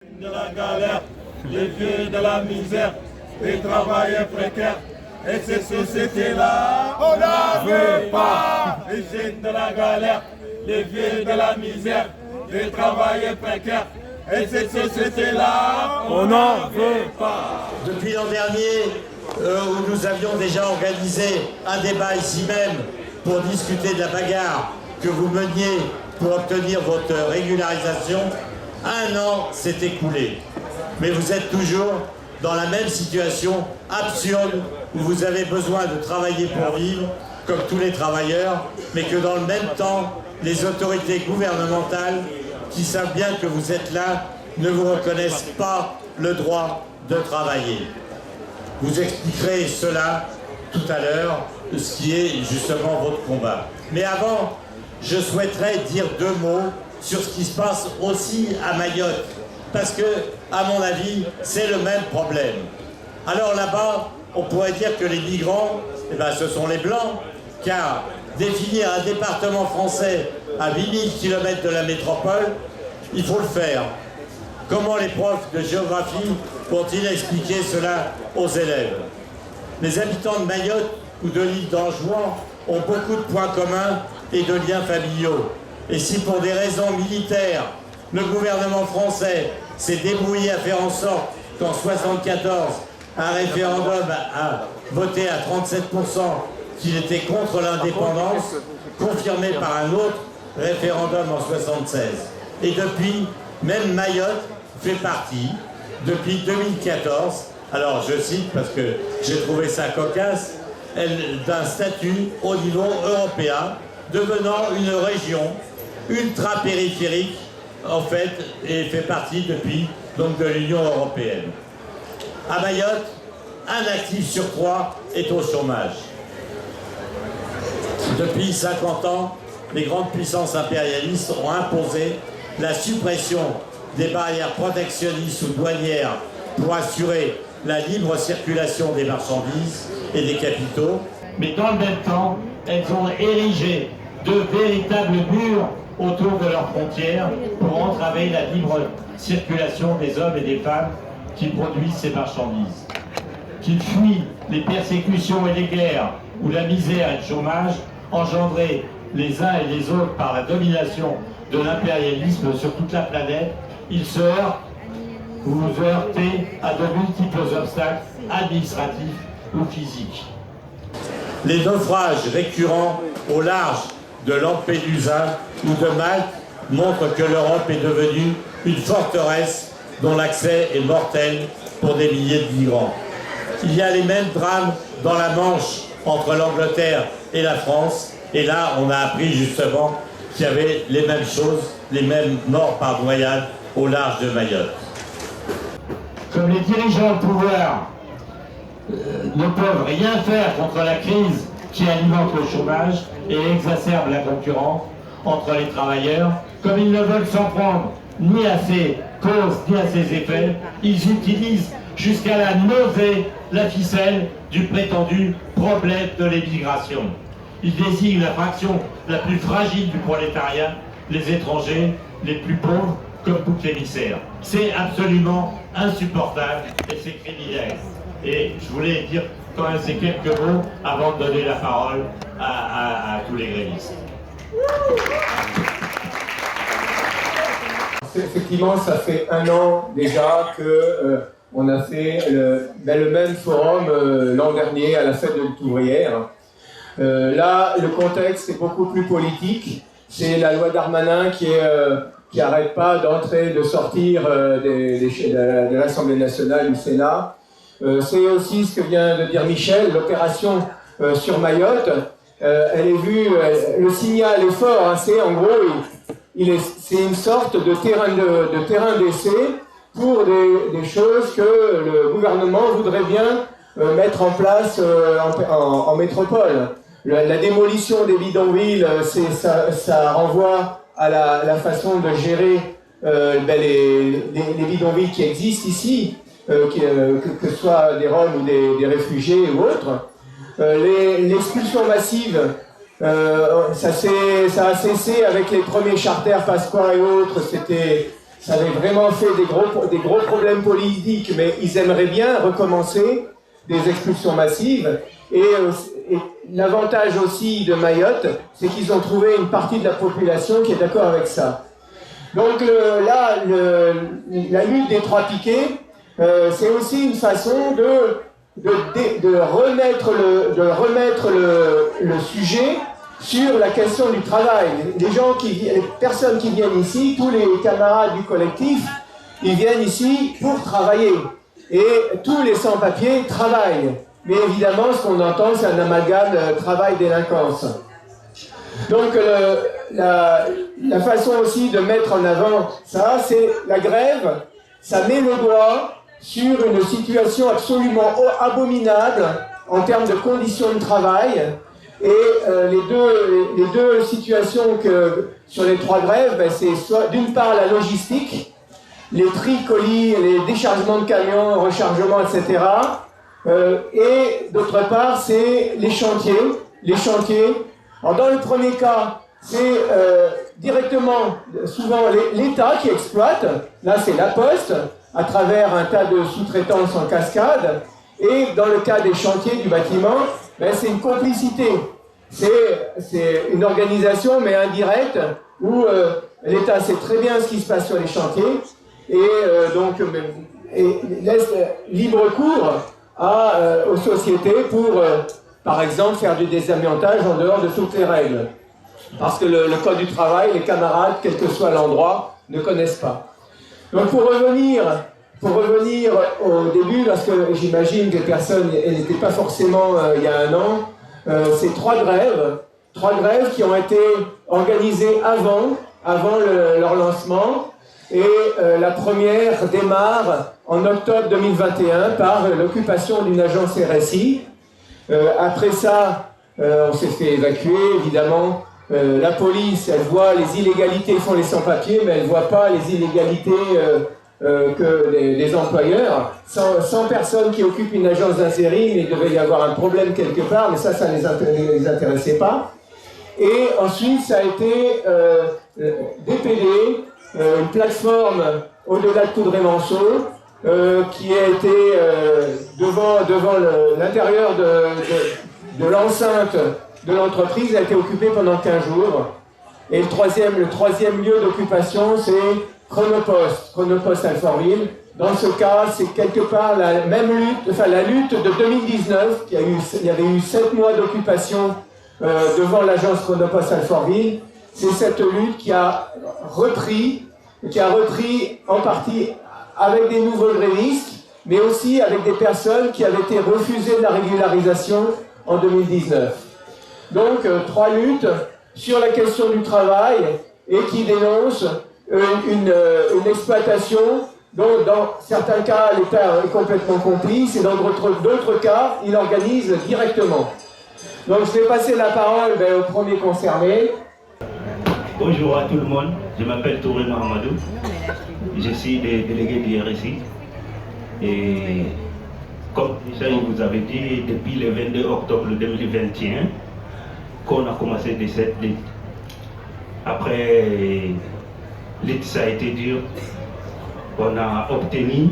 De la galère, les vieux de la misère, les travailleurs précaires. Et ces sociétés-là, on n'en veut pas. Les jeunes de la galère, les vieux de la misère, les travailleurs précaires. Et ces sociétés-là, on n'en veut pas. Depuis l'an dernier, où nous avions déjà organisé un débat ici même pour discuter de la bagarre que vous meniez pour obtenir votre régularisation, un an s'est écoulé. Mais vous êtes toujours dans la même situation absurde où vous avez besoin de travailler pour vivre, comme tous les travailleurs, mais que dans le même temps, les autorités gouvernementales, qui savent bien que vous êtes là, ne vous reconnaissent pas le droit de travailler. Vous expliquerez cela tout à l'heure, ce qui est justement votre combat. Mais avant, je souhaiterais dire deux mots sur ce qui se passe aussi à Mayotte, parce que, à mon avis, c'est le même problème. Alors là-bas, on pourrait dire que les migrants, eh ben, ce sont les Blancs, car définir un département français à 8000 km de la métropole, il faut le faire. Comment les profs de géographie vont-ils expliquer cela aux élèves? Les habitants de Mayotte ou de l'île d'Anjouan ont beaucoup de points communs et de liens familiaux. Et si pour des raisons militaires, le gouvernement français s'est débrouillé à faire en sorte qu'en 1974, un référendum a voté à 37% qu'il était contre l'indépendance, confirmé par un autre référendum en 1976. Et depuis, même Mayotte fait partie, depuis 2014, alors je cite parce que j'ai trouvé ça cocasse, d'un statut au niveau européen, devenant une région ultra-périphérique, en fait, et fait partie depuis donc, de l'Union européenne. À Mayotte, un actif sur 3 est au chômage. Depuis 50 ans, les grandes puissances impérialistes ont imposé la suppression des barrières protectionnistes ou douanières pour assurer la libre circulation des marchandises et des capitaux. Mais dans le même temps, elles ont érigé de véritables murs autour de leurs frontières pour entraver la libre circulation des hommes et des femmes qui produisent ces marchandises. Qu'ils fuient les persécutions et les guerres ou la misère et le chômage engendrés les uns et les autres par la domination de l'impérialisme sur toute la planète, ils se heurtent, vous vous heurtez à de multiples obstacles administratifs ou physiques. Les naufrages récurrents au large de Lampedusa ou de Malte montrent que l'Europe est devenue une forteresse dont l'accès est mortel pour des milliers de migrants. Il y a les mêmes drames dans la Manche entre l'Angleterre et la France, et là on a appris justement qu'il y avait les mêmes choses, les mêmes morts par noyade au large de Mayotte. Comme les dirigeants au pouvoir ne peuvent rien faire contre la crise qui alimente le chômage et exacerbe la concurrence entre les travailleurs, comme ils ne veulent s'en prendre ni à ses causes ni à ses effets, ils utilisent jusqu'à la nausée la ficelle du prétendu problème de l'immigration. Ils désignent la fraction la plus fragile du prolétariat, les étrangers, les plus pauvres, comme bouc émissaire. C'est absolument insupportable et c'est criminel. Et je voulais dire quand même ces quelques mots avant de donner la parole à tous les grévistes. Effectivement, ça fait un an déjà que on a fait le même forum l'an dernier à la fête de lutte ouvrière. Là, le contexte est beaucoup plus politique. C'est la loi Darmanin qui n'arrête pas d'entrer, de sortir de l'Assemblée nationale, du Sénat. C'est aussi ce que vient de dire Michel, l'opération sur Mayotte. Elle est vue, le signal est fort, hein, c'est en gros, c'est une sorte de terrain d'essai pour des choses que le gouvernement voudrait bien mettre en place en métropole. La démolition des bidonvilles, ça renvoie à la façon de gérer les bidonvilles qui existent ici, que ce soit des Roms ou des réfugiés ou autres. L'expulsion massive, ça a cessé avec les premiers charters, Pasqua et autres, ça avait vraiment fait des gros problèmes politiques, mais ils aimeraient bien recommencer des expulsions massives. Et l'avantage aussi de Mayotte, c'est qu'ils ont trouvé une partie de la population qui est d'accord avec ça. Donc là, la lutte des trois piquets, c'est aussi une façon de remettre le sujet sur la question du travail. Les personnes qui viennent ici, tous les camarades du collectif, ils viennent ici pour travailler. Et tous les sans-papiers travaillent. Mais évidemment, ce qu'on entend, c'est un amalgame travail-délinquance. Donc, la façon aussi de mettre en avant ça, c'est la grève. Ça met le doigt sur une situation absolument abominable en termes de conditions de travail. Et les deux situations sur les trois grèves, ben, c'est soit d'une part la logistique, les tri-colis, les déchargements de camions, rechargements, etc. Et d'autre part, c'est les chantiers. Alors dans le premier cas, c'est directement, souvent l'État qui exploite. Là, c'est la Poste, à travers un tas de sous-traitances en cascade. Et dans le cas des chantiers du bâtiment, ben, c'est une complicité. C'est une organisation, mais indirecte, où l'État sait très bien ce qui se passe sur les chantiers et laisse libre cours aux sociétés pour, par exemple, faire du désamiantage en dehors de toutes les règles. Parce que le code du travail, les camarades, quel que soit l'endroit, ne connaissent pas. Donc pour revenir au début, parce que j'imagine que les personnes n'étaient pas forcément il y a un an, c'est trois grèves qui ont été organisées avant leur lancement. Et la première démarre en octobre 2021 par l'occupation d'une agence RSI. Après ça, on s'est fait évacuer, évidemment. La police, elle voit les illégalités font les sans-papiers, mais elle ne voit pas les illégalités que les employeurs. 100 personnes qui occupent une agence d'intérim, il devait y avoir un problème quelque part, mais ça ne les intéressait pas. Et ensuite, ça a été DPD, une plateforme au-delà de Coudray-Manceau, qui a été devant l'intérieur de l'enceinte de l'entreprise, a été occupée pendant 15 jours. Et le troisième lieu d'occupation, c'est Chronopost Alfortville. Dans ce cas, c'est quelque part la même lutte, la lutte de 2019, il y avait eu 7 mois d'occupation devant l'agence Chronopost Alfortville. C'est cette lutte qui a repris en partie avec des nouveaux grévistes, mais aussi avec des personnes qui avaient été refusées de la régularisation en 2019. Donc, 3 luttes sur la question du travail et qui dénoncent une exploitation dont, dans certains cas, l'État est complètement complice et dans d'autres cas, il organise directement. Donc, je vais passer la parole au premier concerné. Bonjour à tout le monde, je m'appelle Touré Mahamadou, je suis délégué du RSI et comme déjà je vous avais dit, depuis le 22 octobre 2021 qu'on a commencé cette lutte. Après, lutte ça a été dur, on a obtenu,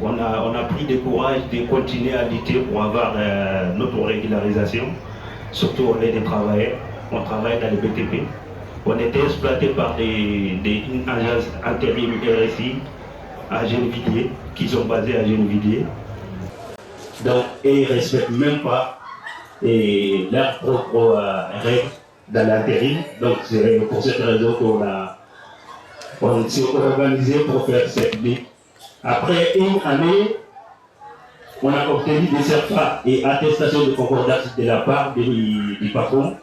on a pris du courage de continuer à lutter pour avoir notre régularisation, surtout on est des travailleurs, on travaille dans les BTP. On était exploité par une agence intérim RSI à Gennevilliers, qui sont basés à Gennevilliers. Donc, et ils ne respectent même pas leurs propres règles dans l'intérim. Donc, c'est pour cette raison qu'on s'est organisé pour faire cette lutte. Après une année, on a obtenu des certificats et attestations de concordance de la part du patron.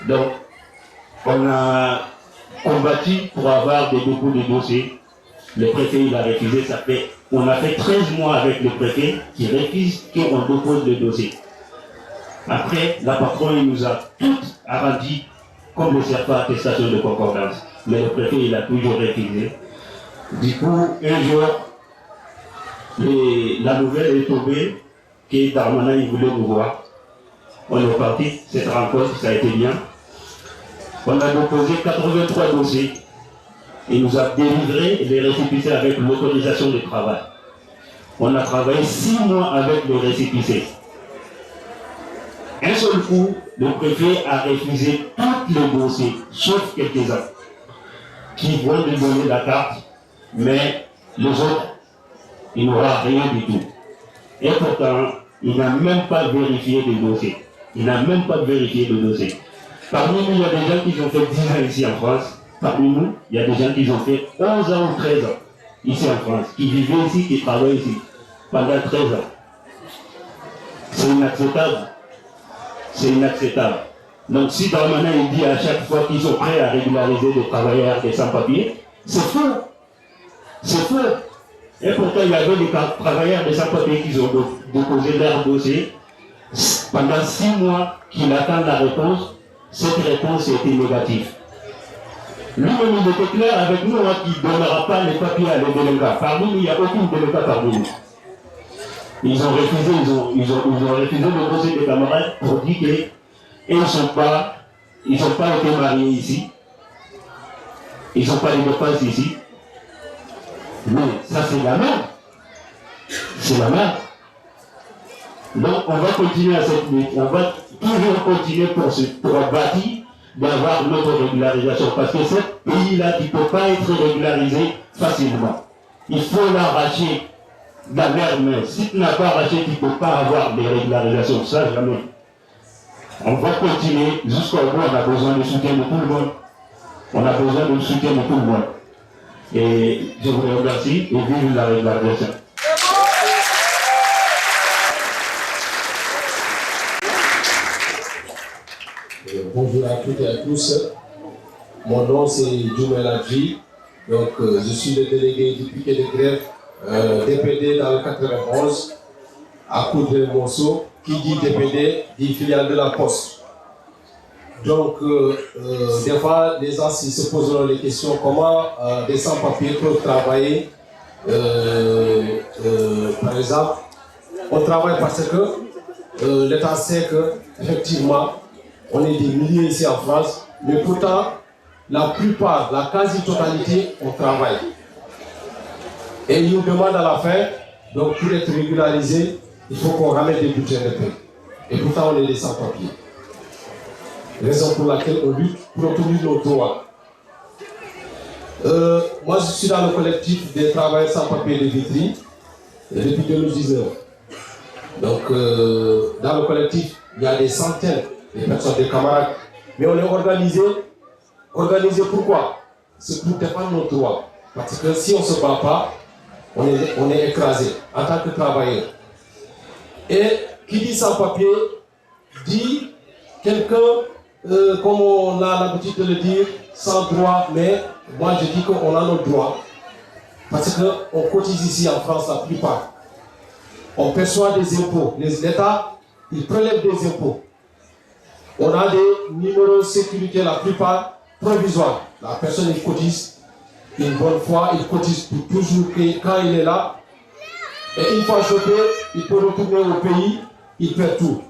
Donc, on a combattu pour avoir des dépôts de dossiers. Le préfet il a refusé, on a fait 13 mois avec le préfet qui refuse qu'on dépose le dossier. Après, la patronne il nous a tout arrondi comme le certificat attestation de concordance. Mais le préfet il a toujours refusé. Du coup, un jour, la nouvelle est tombée que Darmanin il voulait nous voir. On est parti, cette rencontre, ça a été bien. On a déposé 83 dossiers Il nous a délivré les récépissés avec l'autorisation de travail. On a travaillé 6 mois avec les récépissés. Un seul coup, le préfet a refusé tous les dossiers, sauf quelques-uns, qui vont lui donner la carte, mais les autres, il n'aura rien du tout. Et pourtant, il n'a même pas vérifié les dossiers. Il n'a même pas vérifié le dossier. Parmi nous, il y a des gens qui ont fait 10 ans ici en France. Parmi nous, il y a des gens qui ont fait 11 ans ou 13 ans ici en France, qui vivaient ici, qui travaillent ici pendant 13 ans. C'est inacceptable. C'est inacceptable. Donc si Darmanin il dit à chaque fois qu'ils sont prêts à régulariser des travailleurs des sans-papiers, c'est faux. C'est faux. Et pourtant, il y avait des travailleurs des sans-papiers qui ont déposé leur dossier. Pendant 6 mois qu'il attend la réponse, cette réponse était négative. Lui-même, il était clair avec nous qu'il ne donnera pas les papiers à les délégués. Parmi nous, il n'y a aucun délégué parmi nous. Ils ont refusé, ils ont refusé le dossier des camarades pour dire qu'ils n'ont pas été mariés ici. Ils n'ont pas les dépenses ici. Mais ça, c'est la merde. C'est la merde. Donc, on va continuer à cette lutte. On va toujours continuer pour bâtir d'avoir notre régularisation. Parce que ce pays-là, il ne peut pas être régularisé facilement. Il faut l'arracher de la main. Si tu n'as pas arraché, tu ne peux pas avoir des régularisations. Ça, jamais. On va continuer jusqu'au bout. On a besoin du soutien de tout le monde. On a besoin du soutien de tout le monde. Et je vous remercie et vive la régularisation. Bonjour à toutes et à tous. Mon nom c'est Djoumel Adji. Donc je suis le délégué du piquet de grève DPD dans le 91 à Coudray-Monceau. Qui dit DPD dit filiale de la Poste. Donc des fois les gens se poseront les questions comment des sans-papiers peuvent travailler. Par exemple, on travaille parce que l'État sait que effectivement on est des milliers ici en France, mais pourtant, la plupart, la quasi-totalité, on travaille. Et ils nous demandent à la fin, donc pour être régularisé, il faut qu'on ramène des budgets de paix. Et pourtant, on est des sans-papiers. Raison pour laquelle on lutte pour obtenir nos droits. Moi, je suis dans le collectif des travailleurs sans-papiers de Vitry depuis 2019. Donc, dans le collectif, il y a des centaines des personnes, des camarades, mais on est organisé. Organisé pourquoi? C'est pour défendre nos droits. Parce que si on ne se bat pas, on est écrasé en tant que travailleur. Et qui dit sans-papier dit quelqu'un, comme on a l'habitude de le dire, sans droit, mais moi je dis qu'on a nos droits. Parce qu'on cotise ici en France la plupart. On perçoit des impôts. L'État, il prélève des impôts. On a des numéros de sécurité, la plupart provisoires. La personne il cotise une bonne fois, il cotise pour toujours quand il est là. Et une fois chopé, il peut retourner au pays, il perd tout.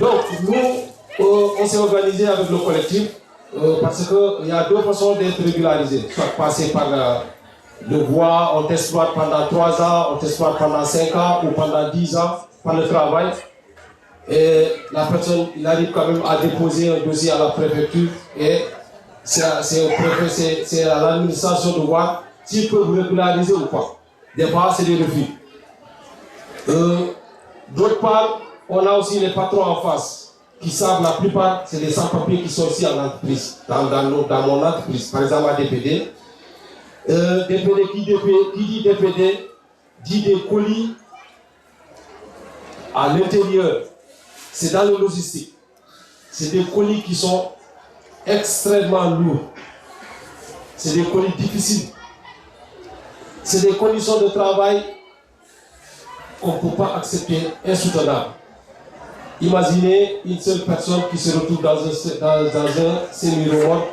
Donc nous, on s'est organisé avec le collectif parce qu'il y a deux façons d'être régularisé. Soit passer par le voie, on t'exploite pendant 3 ans, on t'exploite pendant 5 ans ou pendant 10 ans par le travail. Et la personne, il arrive quand même à déposer un dossier à la préfecture et c'est au préfet, c'est à l'administration de voir s'ils peuvent régulariser ou pas. Des fois, c'est des refus. D'autre part, on a aussi les patrons en face qui savent, la plupart, c'est des sans-papiers qui sont ici en entreprise, dans mon entreprise, par exemple à DPD. DPD, qui dit DPD, dit des colis à l'intérieur. C'est dans le logistique. C'est des colis qui sont extrêmement lourds. C'est des colis difficiles. C'est des conditions de travail qu'on ne peut pas accepter, insoutenables. Imaginez une seule personne qui se retrouve dans un semi-remorque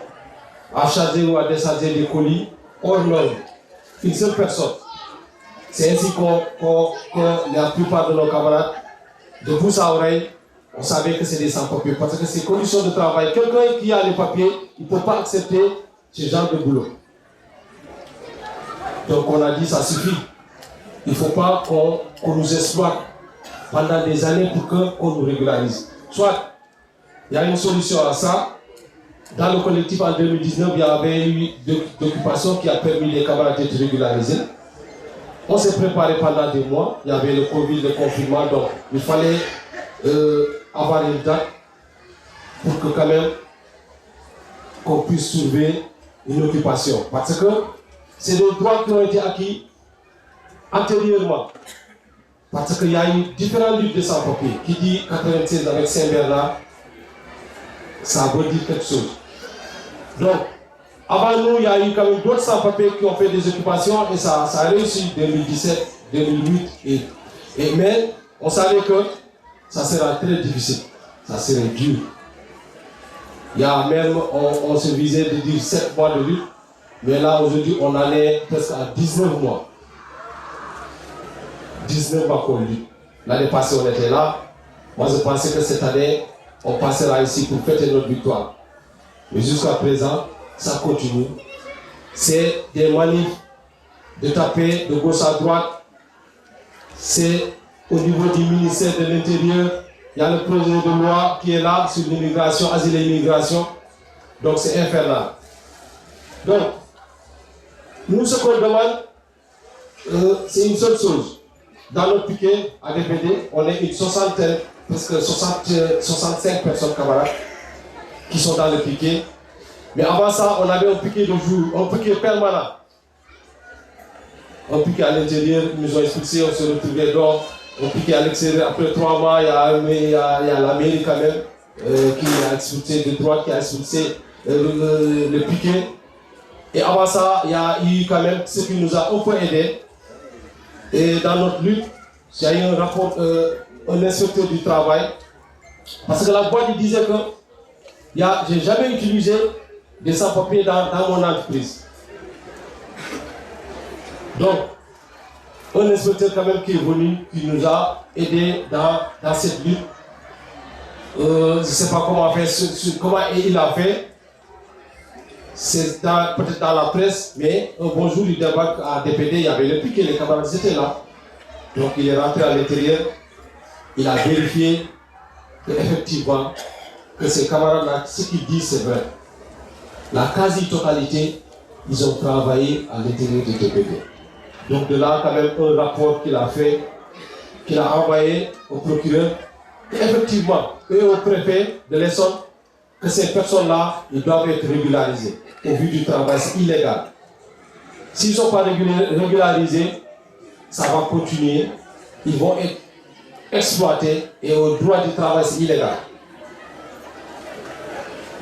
à charger ou à décharger des colis hors norme. Une seule personne. C'est ainsi que la plupart de nos camarades, de bouche à oreille, on savait que c'est des sans-papiers. Parce que ces conditions de travail, quelqu'un qui a les papiers, il ne peut pas accepter ce genre de boulot. Donc on a dit ça suffit. Il ne faut pas qu'on nous exploite pendant des années pour qu'on nous régularise. Soit il y a une solution à ça. Dans le collectif en 2019, il y avait eu d'occupation qui a permis les camarades d'être régularisés. On s'est préparé pendant des mois. Il y avait le Covid, le confinement, donc il fallait avoir une date pour que quand même qu'on puisse trouver une occupation. Parce que c'est des droits qui ont été acquis antérieurement. Parce qu'il y a eu différentes luttes de sans-papiers. Qui dit 96 avec Saint-Bernard, ça veut dire quelque chose. Donc, avant nous, il y a eu quand même d'autres sans-papiers qui ont fait des occupations et ça a réussi 2017, 2008. Mais on savait que ça sera très difficile. Ça serait dur. Il y a même, on se visait de dire 7 mois de lutte. Mais là, aujourd'hui, on en est presque à 19 mois. 19 mois qu'on lutte. L'année passée, on était là. Moi, je pensais que cette année, on passera ici pour fêter notre victoire. Mais jusqu'à présent, ça continue. C'est des manifs de taper de gauche à droite. C'est au niveau du ministère de l'Intérieur. Il y a le projet de loi qui est là sur l'immigration, asile et immigration. Donc c'est infernal. Donc, nous, ce qu'on demande, c'est une seule chose. Dans notre piquet, à DPD, on est une soixantaine, presque 65 personnes camarades qui sont dans le piquet. Mais avant ça, on avait un piquet de jour, un piquet permanent. Un piquet à l'intérieur, ils nous ont expulsés, on se retrouvait dehors. Un piquet à l'extérieur, après 3 mois, il y a la mairie quand même qui a expulsé de droite, qui a expulsé le piquet. Et avant ça, il y a eu quand même ce qui nous a un peu aidé. Et dans notre lutte, il y a eu un rapport, un inspecteur du travail. Parce que la boîte disait que je n'ai jamais utilisé des sans-papiers dans mon entreprise. Donc, un inspecteur quand même qui est venu, qui nous a aidés dans cette lutte. Je ne sais pas comment il a fait. C'est peut-être dans la presse, mais un bon jour, il débarque à DPD, il y avait le piquet, les camarades étaient là. Donc il est rentré à l'intérieur, il a vérifié qu'effectivement, que ces camarades-là, ce qu'ils disent, c'est vrai. La quasi-totalité, ils ont travaillé à l'intérieur du DPD. Donc de là, quand même, un rapport qu'il a fait, qu'il a envoyé au procureur, effectivement, et au préfet de l'Essonne, que ces personnes-là, ils doivent être régularisées. Au vu du travail, c'est illégal. S'ils ne sont pas régularisés, ça va continuer. Ils vont être exploités et au droit du travail, c'est illégal.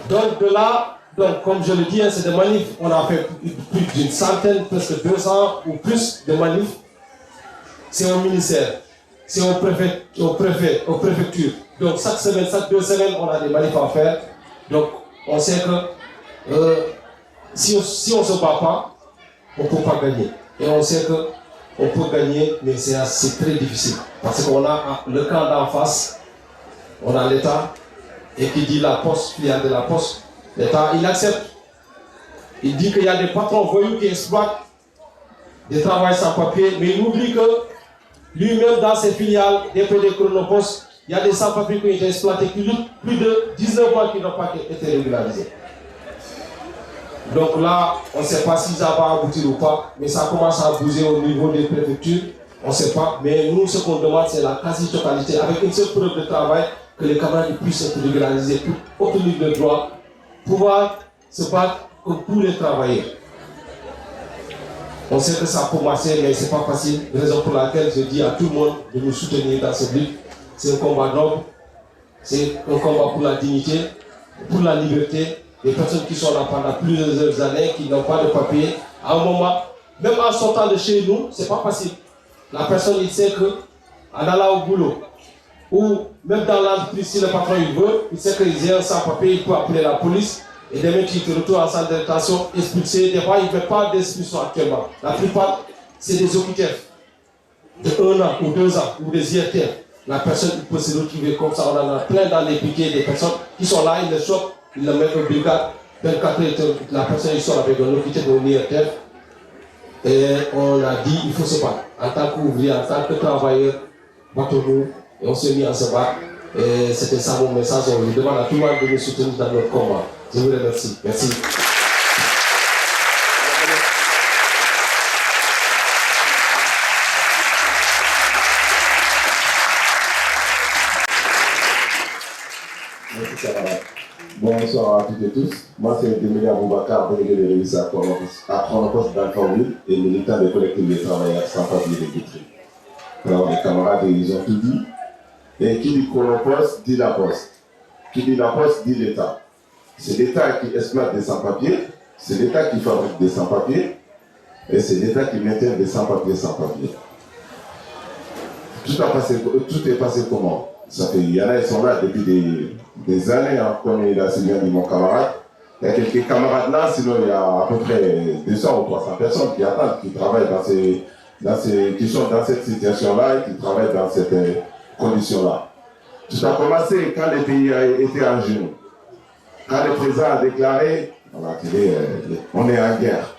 Donc de là, comme je le dis, c'est des manifs. On a fait plus d'une centaine, presque 200 ou plus de manifs. C'est au ministère, c'est au préfet, aux préfectures. Donc chaque semaine, chaque 2 semaines, on a des manifs à faire. Donc, on sait que si on ne se bat pas, on ne peut pas gagner. Et on sait qu'on peut gagner, mais c'est très difficile. Parce qu'on a le camp d'en face, on a l'État, et qui dit la poste, filiale de la poste. L'État, il accepte. Il dit qu'il y a des patrons voyous qui exploitent des travailleurs sans papier, mais il oublie que lui-même, dans ses filiales, DPD Chronopost, il y a des sans-papiers qui ont été exploités, plus de 19 mois qui n'ont pas été régularisés. Donc là, on ne sait pas si ça va aboutir ou pas, mais ça commence à bouger au niveau des préfectures, on ne sait pas. Mais nous, ce qu'on demande, c'est la quasi-totalité, avec une seule preuve de travail, que les camarades puissent être régularisés pour obtenir le droit, pouvoir se battre comme tous les travailleurs. On sait que ça peut marcher, mais ce n'est pas facile, raison pour laquelle je dis à tout le monde de nous soutenir dans cette lutte. C'est un combat noble, c'est un combat pour la dignité, pour la liberté. Des personnes qui sont là pendant plusieurs années, qui n'ont pas de papier, à un moment, même en sortant de chez nous, ce n'est pas facile. La personne, il sait qu'en allant au boulot, ou même dans l'entreprise, si le patron il veut, il sait qu'il est sans papier, il peut appeler la police, et demain qu'il te retrouve en centre de détention, expulsé. Des fois, il ne fait pas d'expulsion actuellement. La plupart, c'est des OQTF de 1 an ou 2 ans, ou des IRTF. La personne peut se retrouver comme ça. On en a plein dans les piquets des personnes qui sont là, ils les chopent, ils les mettent au brigade 24 heures, la personne sort avec un officier pour venir tête. Et on a dit il faut se battre. En tant qu'ouvrier, en tant que travailleur, battons-nous. Et on s'est mis à se battre. Et c'était ça mon message. On lui demande à tout le monde de nous soutenir dans notre combat. Je vous remercie. Merci. Merci Sarah. Bonsoir à toutes et tous. Moi c'est Demeli Aboubakar, délégué de l'Église à Chronopost d'Alfortville et militant des collectifs de travailleurs sans papier de Guitry. Alors les camarades ils ont tout dit. Et qui dit Chronopost dit la Poste. Qui dit la Poste dit l'État. C'est l'État qui exploite des sans-papiers, c'est l'État qui fabrique des sans-papiers et c'est l'État qui maintient des sans-papiers sans-papiers. Tout est passé comment? Il y en a, ils sont là depuis des années, hein, comme il a si bien dit mon camarade. Il y a quelques camarades là, sinon il y a à peu près 200 ou 300 personnes qui attendent, qui travaillent qui sont dans cette situation-là et qui travaillent dans cette condition-là. Tout a commencé quand le pays a été en genoux. Quand le président a déclaré, on est en guerre.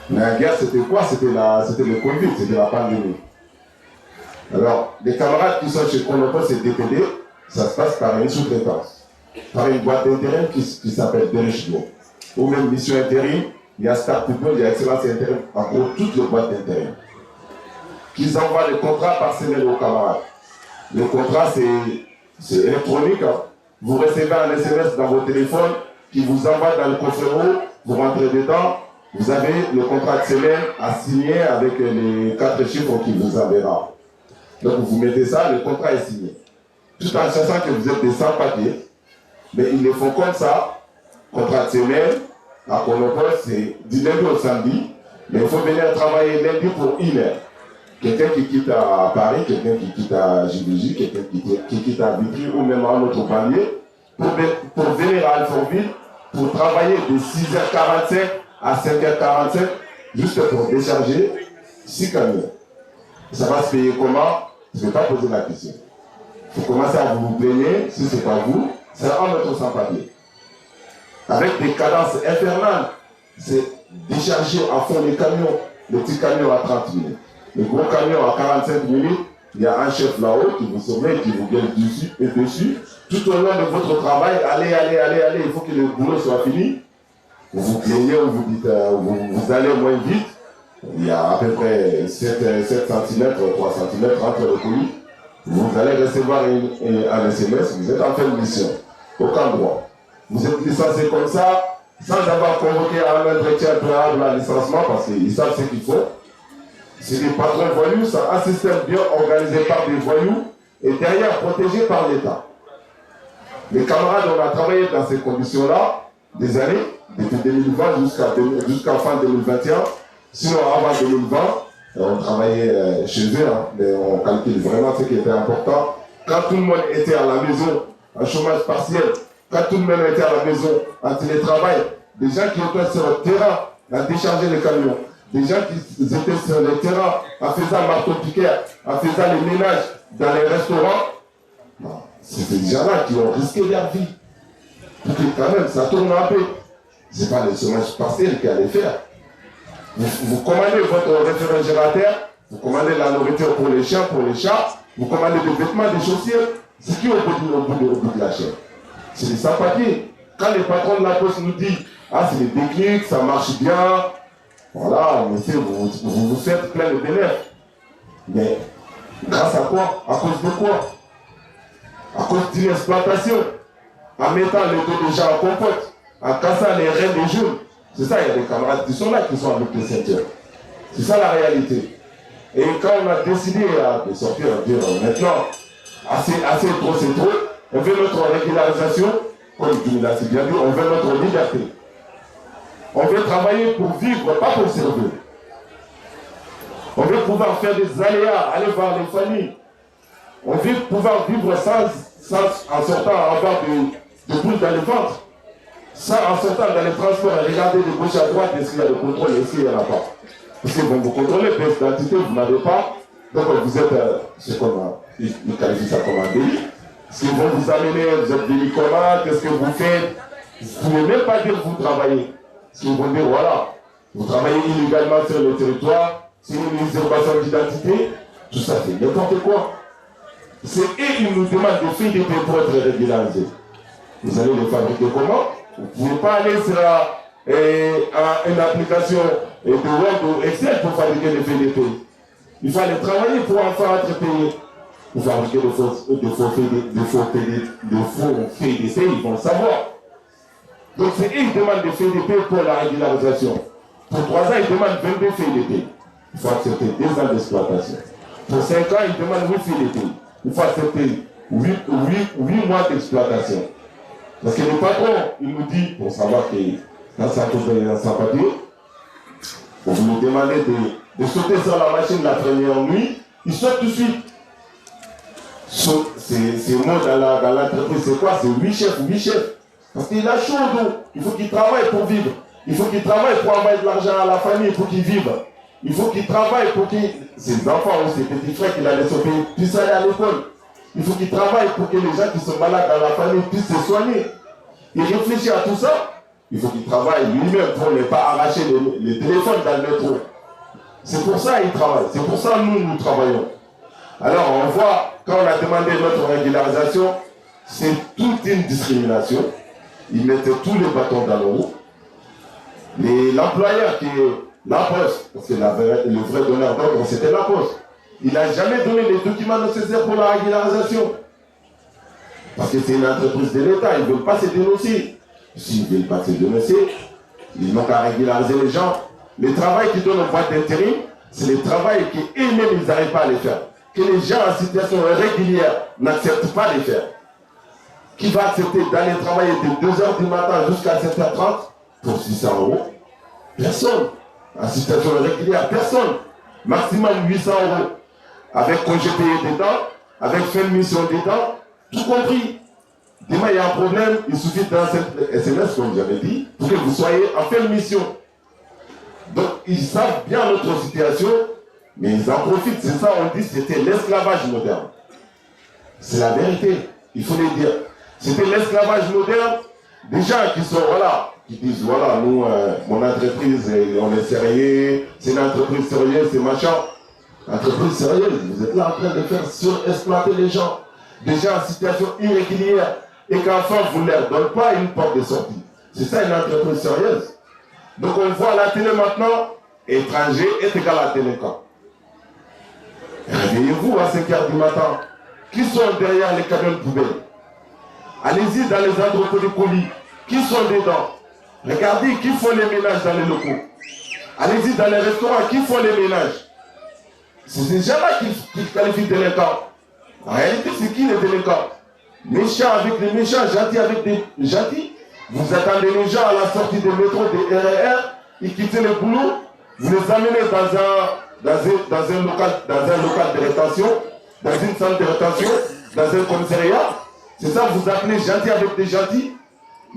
Mais en guerre, c'était quoi? C'était le Covid, c'était la pandémie. Alors, les camarades qui sont chez Chronopost et DPD, ça se passe par une sous-traitance, par une boîte d'intérim qui s'appelle Derichbo. Ou même Mission Intérim, il y a Star People, il y a Excellence Intérim, en gros, toutes les boîtes d'intérim. Qu'ils envoient les contrats par semaine aux camarades. Le contrat, c'est électronique. Hein. Vous recevez un SMS dans vos téléphones qui vous envoie dans le coffre-fort, vous rentrez dedans, vous avez le contrat de semaine à signer avec les 4 chiffres qui vous enverra. Donc vous mettez ça, le contrat est signé. Tout en sachant que vous êtes des sans-papiers, mais ils le font comme ça, contrat de semaine, à Chronopost, c'est du lundi au samedi, mais il faut venir travailler lundi pour 1 heure. Quelqu'un qui quitte à Paris, quelqu'un qui quitte à JBJ, quelqu'un qui quitte à Vitry ou même à un autre palier, pour venir à Alfortville, pour travailler de 6h45 à 5h45, juste pour décharger 6 camions. Ça va se payer comment? Je ne vais pas poser la question. Il faut commencer à vous plaigner, si ce n'est pas vous, c'est un autre sans-papier. Avec des cadences infernales, c'est décharger à fond les camions, les petits camions à 30 minutes. Les gros camions à 45 minutes, il y a un chef là-haut qui vous sommet, qui vous gueule dessus et dessus. Tout au long de votre travail, allez, il faut que le boulot soit fini. Vous vous plaignez, vous dites, vous allez moins vite. Il y a à peu près 7 cm, 3 cm entre le colis. Vous allez recevoir un SMS, vous êtes en fin de mission. Aucun droit. Vous êtes licencié comme ça, sans avoir convoqué à un entretien préalable à licenciement, parce qu'ils savent ce qu'il faut. C'est des patrons voyous, c'est un système bien organisé par des voyous et derrière protégé par l'État. Les camarades, on a travaillé dans ces conditions-là des années, depuis 2020 jusqu'à fin 2021. Sinon, avant 2020, on travaillait chez eux, hein, mais on calcule vraiment ce qui était important. Quand tout le monde était à la maison, en chômage partiel, quand tout le monde était à la maison, en télétravail, des gens qui étaient sur le terrain à décharger les camions, des gens qui étaient sur le terrain en faisant marteau-piquet, en faisant les ménages dans les restaurants, c'est des gens-là qui ont risqué leur vie. Pour que quand même, ça tourne un peu. Ce n'est pas le chômage partiel qui allait faire. Vous commandez votre réfrigérateur, vous commandez la nourriture pour les chiens, pour les chats, vous commandez des vêtements, des chaussures. C'est qui au bout de la chaîne? C'est les sans-papiers. Quand les patrons de la Poste nous disent « Ah, c'est les déclics, ça marche bien », voilà, monsieur, vous faites plein de bénéfices. Mais grâce à quoi? À cause de quoi? À cause d'une exploitation. En mettant les dos des gens en compote, en cassant les reins des jeunes. C'est ça, il y a des camarades qui sont là, qui sont avec les ceintures. C'est ça la réalité. Et quand on a décidé de sortir, de dire maintenant, assez trop, c'est trop, on veut notre régularisation, comme tu l'as si bien dit, on veut notre liberté. On veut travailler pour vivre, pas pour servir. On veut pouvoir faire des aléas, aller voir les familles. On veut pouvoir vivre en sortant à avoir de boules dans le ventre. Ça, en sortant dans les transports et regarder de gauche à droite, est-ce qu'il y a le contrôle, est-ce qu'il n'y en a pas? Parce que vous contrôlez pièce d'identité, vous n'avez pas. Donc vous êtes, c'est comme, ils qualifient ça comme un délit. Si vont vous amener, vous êtes délit commun, qu'est-ce que vous faites? Vous ne pouvez même pas dire que vous travaillez. Parce qu'ils vont dire, voilà, vous travaillez illégalement sur le territoire, c'est une usurpation d'identité, tout ça c'est n'importe quoi. C'est eux qui nous demandent de faire des pour être régularisés. Vous allez les fabriquer comment? Vous ne pouvez pas aller sur une application de Word ou Excel pour fabriquer des FDP. Il faut aller travailler pour enfin être payé. Pour fabriquer de faux FDP, ils vont le savoir. Donc c'est eux qui demandent des FDP pour la régularisation. Pour 3 ans, ils demandent 22 FDP. Il faut accepter 2 ans d'exploitation. Pour 5 ans, ils demandent 8 FDP. Il faut accepter 8 mois d'exploitation. Parce que le patron, il nous dit, pour savoir que quand ça tombe sans papier, vous nous demandez de sauter sur la machine la première nuit, il saute tout de suite. C'est moi dans l'entreprise, c'est quoi? C'est 8 chefs. Parce qu'il a chaud d'eau. Il faut qu'il travaille pour vivre. Il faut qu'il travaille pour envoyer de l'argent à la famille pour qu'il vive. Il faut qu'il travaille pour qu'il... Ses enfants ou ses petits frères qu'il a laissés au pays puissent aller à l'école. Il faut qu'il travaille pour que les gens qui sont malades dans la famille puissent se soigner. Il réfléchit à tout ça. Il faut qu'il travaille lui-même pour ne pas arracher les téléphones dans le métro. C'est pour ça qu'il travaille. C'est pour ça que nous travaillons. Alors on voit, quand on a demandé notre régularisation, c'est toute une discrimination. Ils mettaient tous les bâtons dans le roue. L'employeur qui est la Poste, parce que le vrai donneur d'ordre c'était la Poste, il n'a jamais donné les documents nécessaires pour la régularisation. Parce que c'est une entreprise de l'État, ils ne veulent pas se dénoncer. S'ils ne veulent pas se dénoncer, ils n'ont qu'à régulariser les gens. Le travail qu'ils donnent aux boîtes d'intérim, c'est le travail qu'eux-mêmes ils n'arrivent pas à les faire. Que les gens en situation irrégulière n'acceptent pas de les faire. Qui va accepter d'aller travailler de 2h du matin jusqu'à 7h30 pour 600 €? Personne. En situation irrégulière, personne. Maximum 800 €. Avec congé payé dedans, avec fin de mission dedans, tout compris. Demain, il y a un problème, il suffit d'un SMS, comme j'avais dit, pour que vous soyez en fin de mission. Donc, ils savent bien notre situation, mais ils en profitent. C'est ça, on dit, c'était l'esclavage moderne. C'est la vérité, il faut le dire. C'était l'esclavage moderne. Des gens qui sont, voilà, qui disent, voilà, nous, mon entreprise, on est sérieux, c'est une entreprise sérieuse, c'est machin. Entreprise sérieuse, vous êtes là en train de faire surexploiter les gens. Des gens en situation irrégulière, et qu'enfin, vous ne leur donnez pas une porte de sortie. C'est ça une entreprise sérieuse. Donc on voit à la télé maintenant, étranger est égal à délinquant. Réveillez-vous à 5h du matin. Qui sont derrière les camions de poubelle? Allez-y dans les entrepôts de colis. Qui sont dedans? Regardez qui font les ménages dans les locaux. Allez-y dans les restaurants. Qui font les ménages? C'est ces gens-là qui qualifient délinquants. En réalité, c'est qui les délinquants? Méchants avec les méchants, gentils avec des gentils. Vous attendez les gens à la sortie des métros, des RER, ils quittent le boulot, vous les amenez dans un local de rétention, dans une salle de rétention, dans un commissariat. C'est ça, vous appelez gentil avec des gentils.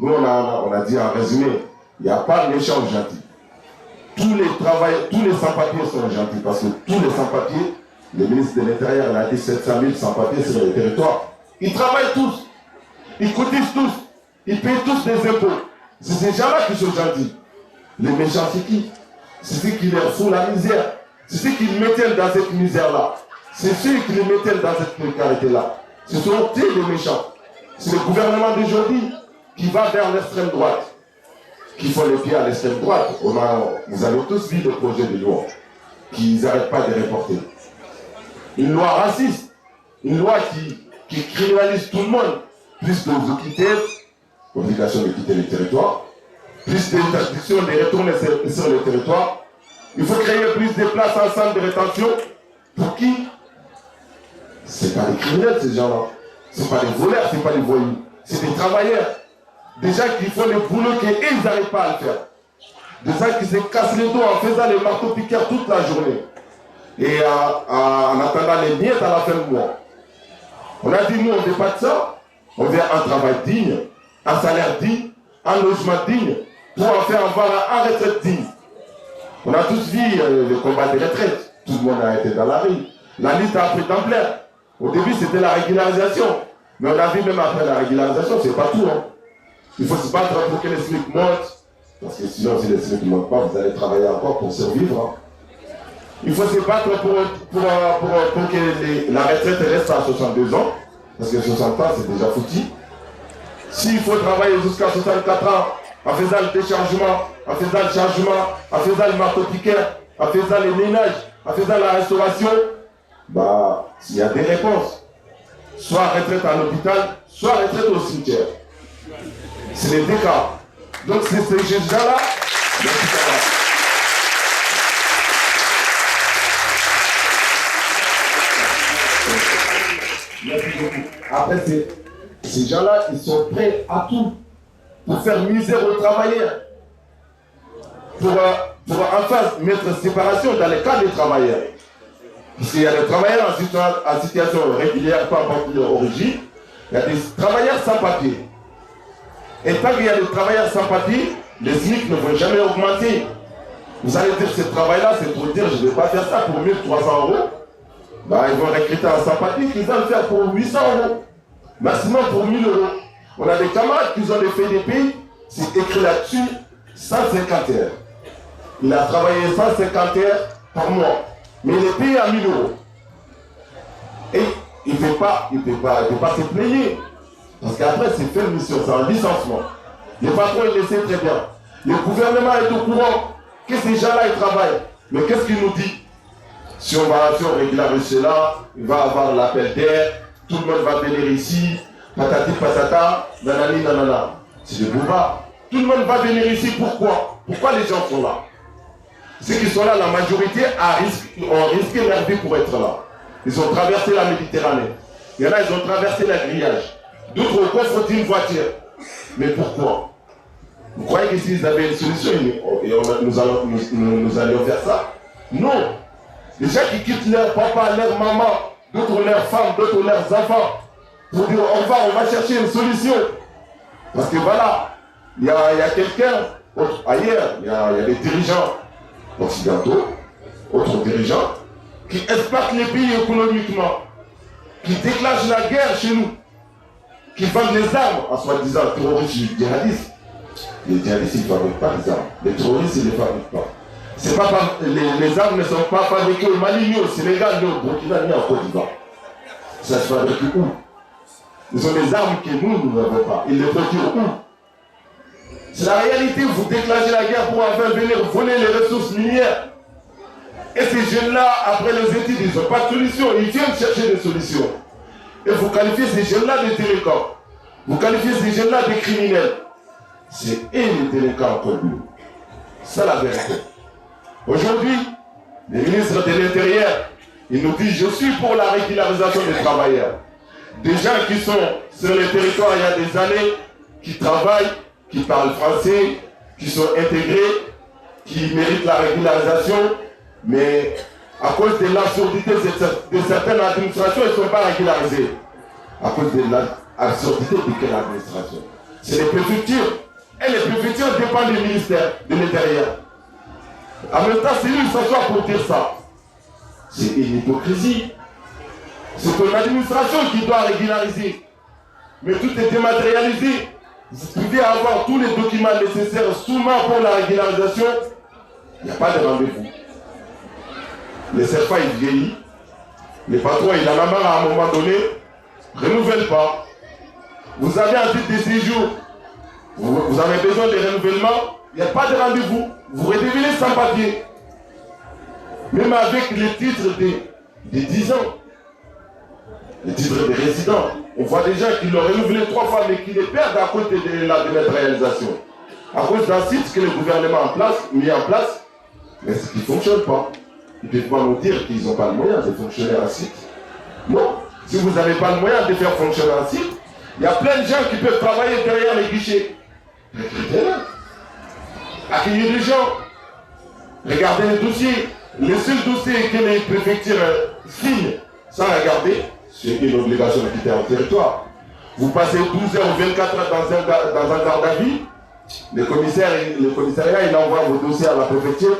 Nous, on a dit en résumé, il n'y a pas de méchants ou gentils. Tous les sans-papiers sont gentils, parce que tous les sans-papiers, le ministre de l'Intérieur a dit 700 000 sans-papiers sur le territoire. Ils travaillent tous, ils cotisent tous. Ils payent tous des impôts. C'est ces gens-là qui sont gentils. Les méchants, c'est qui? C'est ceux qui leur font la misère. C'est ceux qui les mettent dans cette misère-là. C'est ceux qui les mettent dans cette précarité-là. Ce sont eux les méchants. C'est le gouvernement d'aujourd'hui qui va vers l'extrême droite, qui font les pieds à l'extrême droite. Vous avez tous vu le projet de loi qu'ils n'arrêtent pas de reporter. Une loi raciste, une loi qui criminalise tout le monde. Plus de OQTF, obligation de quitter le territoire, plus d'interdiction de retourner sur le territoire. Il faut créer plus de places en centre de rétention. Pour qui? Ce n'est pas des criminels, ces gens-là. Ce n'est pas des voleurs, ce n'est pas des voyous. C'est des travailleurs. Des gens qui font le boulot qu'ils n'arrivent pas à le faire. Des gens qui se cassent les dos en faisant les marteaux-piqueurs toute la journée. Et en attendant les miettes à la fin du mois. On a dit, nous, on ne veut pas de ça. On veut un travail digne, un salaire digne, un logement digne, pour en faire avoir un retraite digne. On a tous vu le combat des retraites. Tout le monde a été dans la rue. La lutte a pris d'ampleur. Au début, c'était la régularisation. Mais on a vu même après la régularisation, c'est pas tout. Hein. Il faut se battre pour que les SMIC montent. Parce que sinon, si les SMIC ne montent pas, vous allez travailler encore pour survivre. Il faut se battre pour que la retraite reste à 62 ans. Parce que 60 ans, c'est déjà foutu. S'il faut travailler jusqu'à 64 ans, en faisant le déchargement, en faisant le chargement, en faisant le marteau-piqueur, en faisant les ménages, en faisant la restauration, bah, il y a des réponses. Soit retraite à l'hôpital, soit retraite au cimetière. C'est les deux cas. Donc c'est ces gens-là. Merci beaucoup. Après, ces gens-là, ils sont prêts à tout pour faire misère aux travailleurs. Pour enfin mettre séparation dans les cas des travailleurs. Parce qu'il y a des travailleurs en situation régulière, peu importe leur origine, il y a des travailleurs sans papier. Et tant qu'il y a des travailleurs sans papier, les SMIC ne vont jamais augmenter. Vous allez dire ce travail-là, c'est pour dire je ne vais pas faire ça pour 1300 €. Bah, ils vont recruter un sans papier qu'ils vont le faire pour 800 €. Maximum pour 1000 €. On a des camarades qui ont des FDP, c'est écrit là-dessus 150 heures. Il a travaillé 150 heures par mois. Mais il est payé à 1000 €. Et il ne peut pas se plaigner. Parce qu'après, c'est fait une mission, c'est un licenciement. Le patron, il le sait très bien. Le gouvernement est au courant que ces gens-là, ils travaillent. Mais qu'est-ce qu'il nous dit? Si on régularise cela, il va avoir l'appel d'air, tout le monde va venir ici, patati patata, nanani nanana. C'est des bourras. Tout le monde va venir ici, pourquoi? Pourquoi les gens sont là? Ceux qui sont là, la majorité ont risqué leur vie pour être là. Ils ont traversé la Méditerranée. Il y en a, ils ont traversé la grillage. D'autres ont confronté une voiture. Mais pourquoi? Vous croyez que s'ils avaient une solution, nous allions faire ça? Non. Les gens qui quittent leur papa, leur maman, d'autres leurs femmes, d'autres leurs enfants, pour dire au revoir, on va chercher une solution. Parce que voilà, il y a quelqu'un, ailleurs, il y a des dirigeants occidentaux, autres dirigeants, qui exploitent les pays économiquement, qui déclenchent la guerre chez nous, qui vendent les armes en soi-disant terroristes djihadistes. Les djihadistes, ils ne fabriquent pas les armes. Les terroristes, ils ne les fabriquent pas. Les armes ne sont pas fabriquées au Mali, ni au Sénégal, ni au Burkina, ni en Côte d'Ivoire. Ça se fabrique où? Ce sont des armes que nous n'avons pas. Ils les procurent où? C'est la réalité, vous déclenchez la guerre pour enfin venir voler les ressources minières. Et ces jeunes-là, après les études, ils n'ont pas de solution. Ils viennent chercher des solutions. Et vous qualifiez ces jeunes-là de délinquants. Vous qualifiez ces jeunes-là de criminels. C'est eux les délinquants contre nous. C'est la vérité. Aujourd'hui, les ministres de l'Intérieur, ils nous disent, je suis pour la régularisation des travailleurs. Des gens qui sont sur les territoires il y a des années, qui travaillent, qui parlent français, qui sont intégrés, qui méritent la régularisation, mais à cause de l'absurdité de certaines administrations, ils ne sont pas régularisés. À cause de l'absurdité de quelle administration? C'est les préfectures. Et les préfectures dépendent du ministère de l'Intérieur. En même temps, c'est lui qui s'assoit pour dire ça. C'est une hypocrisie. C'est ton administration qui doit régulariser. Mais tout est dématérialisé. Vous pouvez avoir tous les documents nécessaires seulement pour la régularisation. Il n'y a pas de rendez-vous. Les serpents, ils vieillissent. Les patrons, ils en ont marre à un moment donné. Renouvellent pas. Vous avez un titre de séjour. Vous avez besoin de renouvellement. Il n'y a pas de rendez-vous. Vous redevenez sans papier. Même avec les titres de 10 ans. Les titres de résident. On voit des gens qui l'ont renouvelé 3 fois mais qui les perdent à cause de la dématérialisation. À cause d'un site que le gouvernement a mis en place, mais qui ne fonctionne pas. Ils ne peuvent pas nous dire qu'ils n'ont pas le moyen de fonctionner un site. Non. Si vous n'avez pas le moyen de faire fonctionner un site, il y a plein de gens qui peuvent travailler derrière les guichets. Accueillir les gens. Regardez les dossiers. Le seul dossier que les préfectures signent sans regarder, c'est une obligation de quitter un territoire. Vous passez 12 heures ou 24 heures dans un garde à vue, le commissariat il envoie vos dossiers à la préfecture.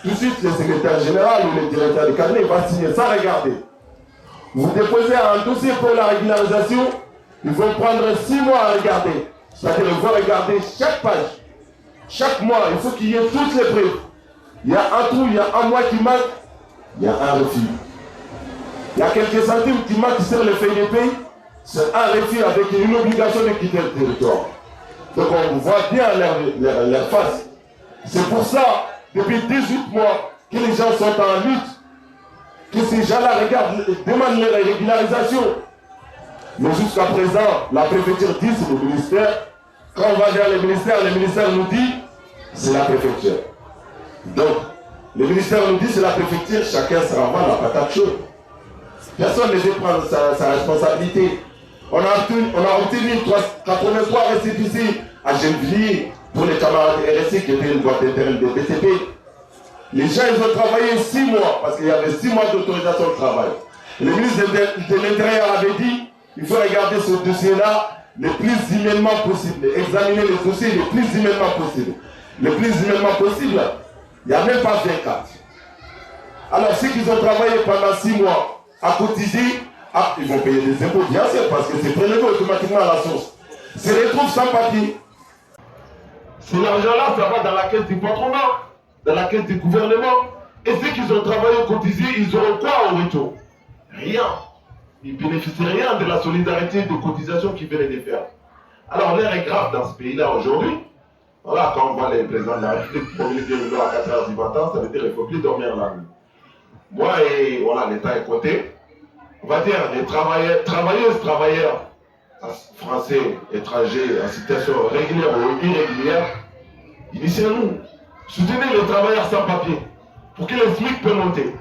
Tout de suite, le secrétaire général ou le directeur de cabinet va signer sans regarder. Vous déposez un dossier pour la régularisation, ils vont prendre 6 mois à regarder. C'est-à-dire qu'il faut regarder chaque page, chaque mois, il faut qu'il y ait toutes les preuves. Il y a un trou, il y a un mois qui manque, il y a un refus. Il y a quelques centimes qui manquent sur les feuilles de paye, c'est un refus avec une obligation de quitter le territoire. Donc on voit bien leur face. C'est pour ça, depuis 18 mois, que les gens sont en lutte, que ces gens-là regardent, demandent leur régularisation. Mais jusqu'à présent, la préfecture dit c'est le ministère. Quand on va vers le ministère nous dit c'est la préfecture. Donc, le ministère nous dit c'est la préfecture, chacun se renvoie à la patate chaude. Personne ne veut prendre sa responsabilité. On a obtenu 83 récépissés à Gennevilliers pour les camarades RSI qui étaient une boîte d'intérim de BTP. Les gens, ils ont travaillé 6 mois parce qu'il y avait 6 mois d'autorisation de travail. Le ministre de l'Intérieur avait dit il faut regarder ce dossier-là le plus humainement possible, examiner les dossiers le plus humainement possible. Le plus humainement possible, il n'y a même pas 24. Alors, ceux qui ont travaillé pendant 6 mois à cotiser, ils vont payer des impôts, bien sûr, parce que c'est prélevé automatiquement à la source. Se retrouvent sans papier. Cet argent-là, ça va dans la caisse du patronat, dans la caisse du gouvernement. Et ceux qui ont travaillé cotisé, ils auront quoi au retour? Rien. Ils ne bénéficient rien de la solidarité de cotisation qu'ils venaient de faire. Alors l'air est grave dans ce pays-là aujourd'hui. Voilà, quand on voit les présidents de la République promener des rouleaux à 4 h du matin, ça veut dire qu'il ne faut plus dormir la nuit. Moi, et voilà, l'État est coté. On va dire les travailleurs français, étrangers, en situation régulière ou irrégulière, initiez-nous. Soutenez les travailleurs sans papier pour que les SMIC puissent monter.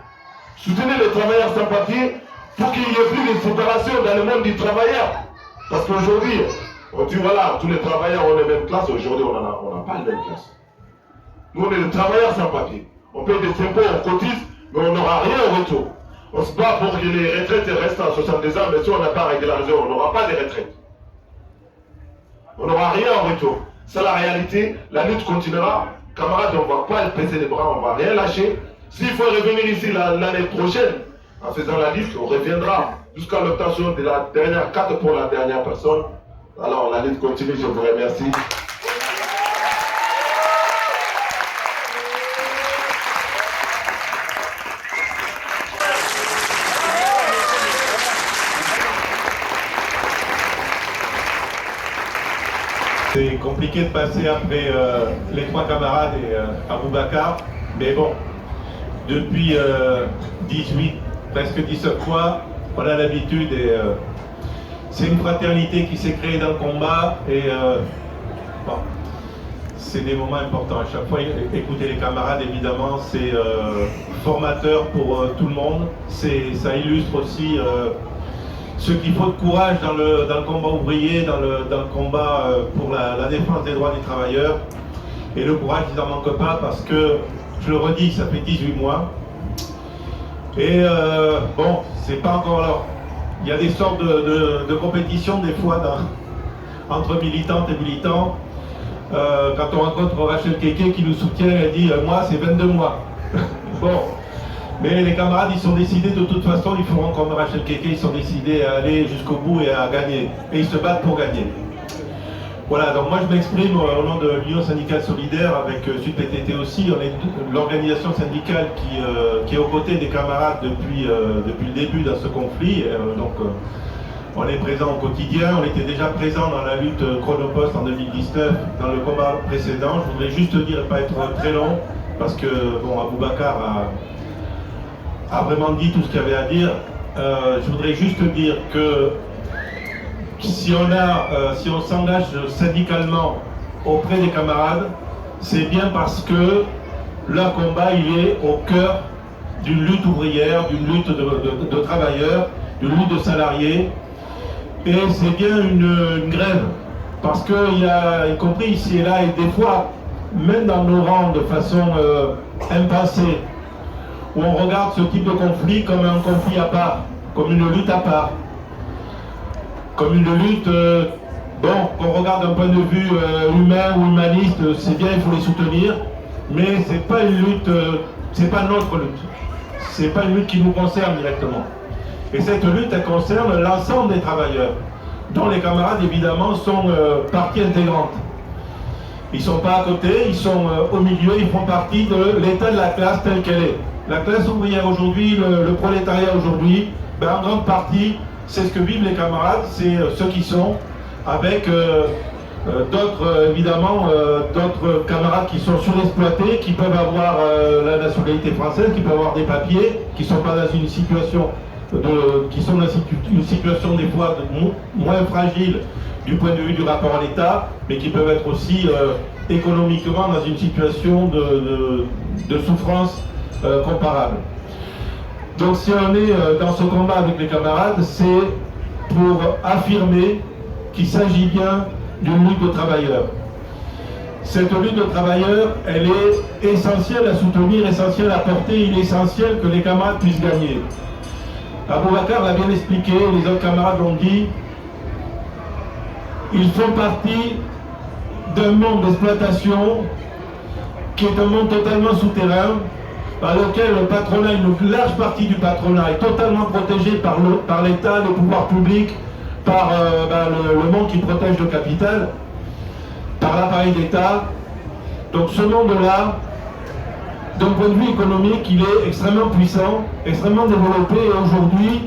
Soutenez les travailleurs sans papier pour qu'il n'y ait plus de séparation dans le monde du travailleur. Parce qu'aujourd'hui, on dit voilà, tous les travailleurs ont les mêmes classes. Aujourd'hui, on n'a pas les mêmes classes. Nous, on est des travailleurs sans papier. On paye des impôts, on cotise, mais on n'aura rien au retour. On se bat pour que les retraites restent à 62 ans, mais si on n'a pas régularisé, on n'aura pas de retraite. On n'aura rien en retour. C'est la réalité. La lutte continuera. Camarades, on ne va pas baisser les bras, on ne va rien lâcher. S'il faut revenir ici l'année prochaine, en faisant la liste, on reviendra jusqu'à l'obtention de la dernière carte pour la dernière personne. Alors la lutte continue, je vous remercie. C'est compliqué de passer après les 3 camarades et Aboubacar, mais bon, depuis presque 17 mois, on a l'habitude et c'est une fraternité qui s'est créée dans le combat et bon, c'est des moments importants. À chaque fois, écouter les camarades, évidemment, c'est formateur pour tout le monde. Ça illustre aussi ce qu'il faut de courage dans le combat ouvrier, dans le combat pour la défense des droits des travailleurs. Et le courage, il n'en manque pas parce que, je le redis, ça fait 18 mois. Et bon, c'est pas encore là. Il y a des sortes de compétitions des fois entre militantes et militants. Quand on rencontre Rachel Keke qui nous soutient, elle dit moi c'est 22 mois. Bon. Mais les camarades, ils sont décidés de toute façon, ils feront comme Rachel Keke, ils sont décidés à aller jusqu'au bout et à gagner. Et ils se battent pour gagner. Voilà, donc moi je m'exprime au nom de l'Union syndicale solidaire avec SUDPTT aussi. On est l'organisation syndicale qui est aux côtés des camarades depuis le début dans ce conflit. On est présent au quotidien, on était déjà présent dans la lutte Chronopost en 2019, dans le combat précédent. Je voudrais juste dire, et pas être très long, parce que bon, Aboubacar a vraiment dit tout ce qu'il y avait à dire. Je voudrais juste dire que si on s'engage syndicalement auprès des camarades, c'est bien parce que leur combat il est au cœur d'une lutte ouvrière, d'une lutte de travailleurs, d'une lutte de salariés. Et c'est bien une grève, parce qu'il y a, y compris ici et là, et des fois, même dans nos rangs de façon impensée, où on regarde ce type de conflit comme un conflit à part, comme une lutte à part, comme une lutte, bon, qu'on regarde d'un point de vue humain ou humaniste, c'est bien, il faut les soutenir, mais c'est pas une lutte, c'est pas notre lutte, c'est pas une lutte qui nous concerne directement. Et cette lutte, elle concerne l'ensemble des travailleurs. dont les camarades évidemment sont partie intégrante. Ils ne sont pas à côté, ils sont au milieu, ils font partie de l'état de la classe telle qu'elle est. La classe ouvrière aujourd'hui, le prolétariat aujourd'hui, ben, en grande partie, c'est ce que vivent les camarades, c'est ceux qui sont, avec d'autres, évidemment, d'autres camarades qui sont surexploités, qui peuvent avoir la nationalité française, qui peuvent avoir des papiers, qui ne sont pas dans une situation, qui sont dans une situation des fois moins fragile du point de vue du rapport à l'État, mais qui peuvent être aussi économiquement dans une situation de souffrance comparable. Donc si on est dans ce combat avec les camarades, c'est pour affirmer qu'il s'agit bien d'une lutte de travailleurs. Cette lutte de travailleurs, elle est essentielle à soutenir, essentielle à porter, il est essentiel que les camarades puissent gagner. Aboubacar l'a bien expliqué, les autres camarades l'ont dit, ils font partie d'un monde d'exploitation qui est un monde totalement souterrain, par lequel le patronat, une large partie du patronat est totalement protégée par l'État, les pouvoirs publics, par le monde qui protège le capital, par l'appareil d'État. Donc ce monde-là, d'un point de vue économique, il est extrêmement puissant, extrêmement développé, et aujourd'hui,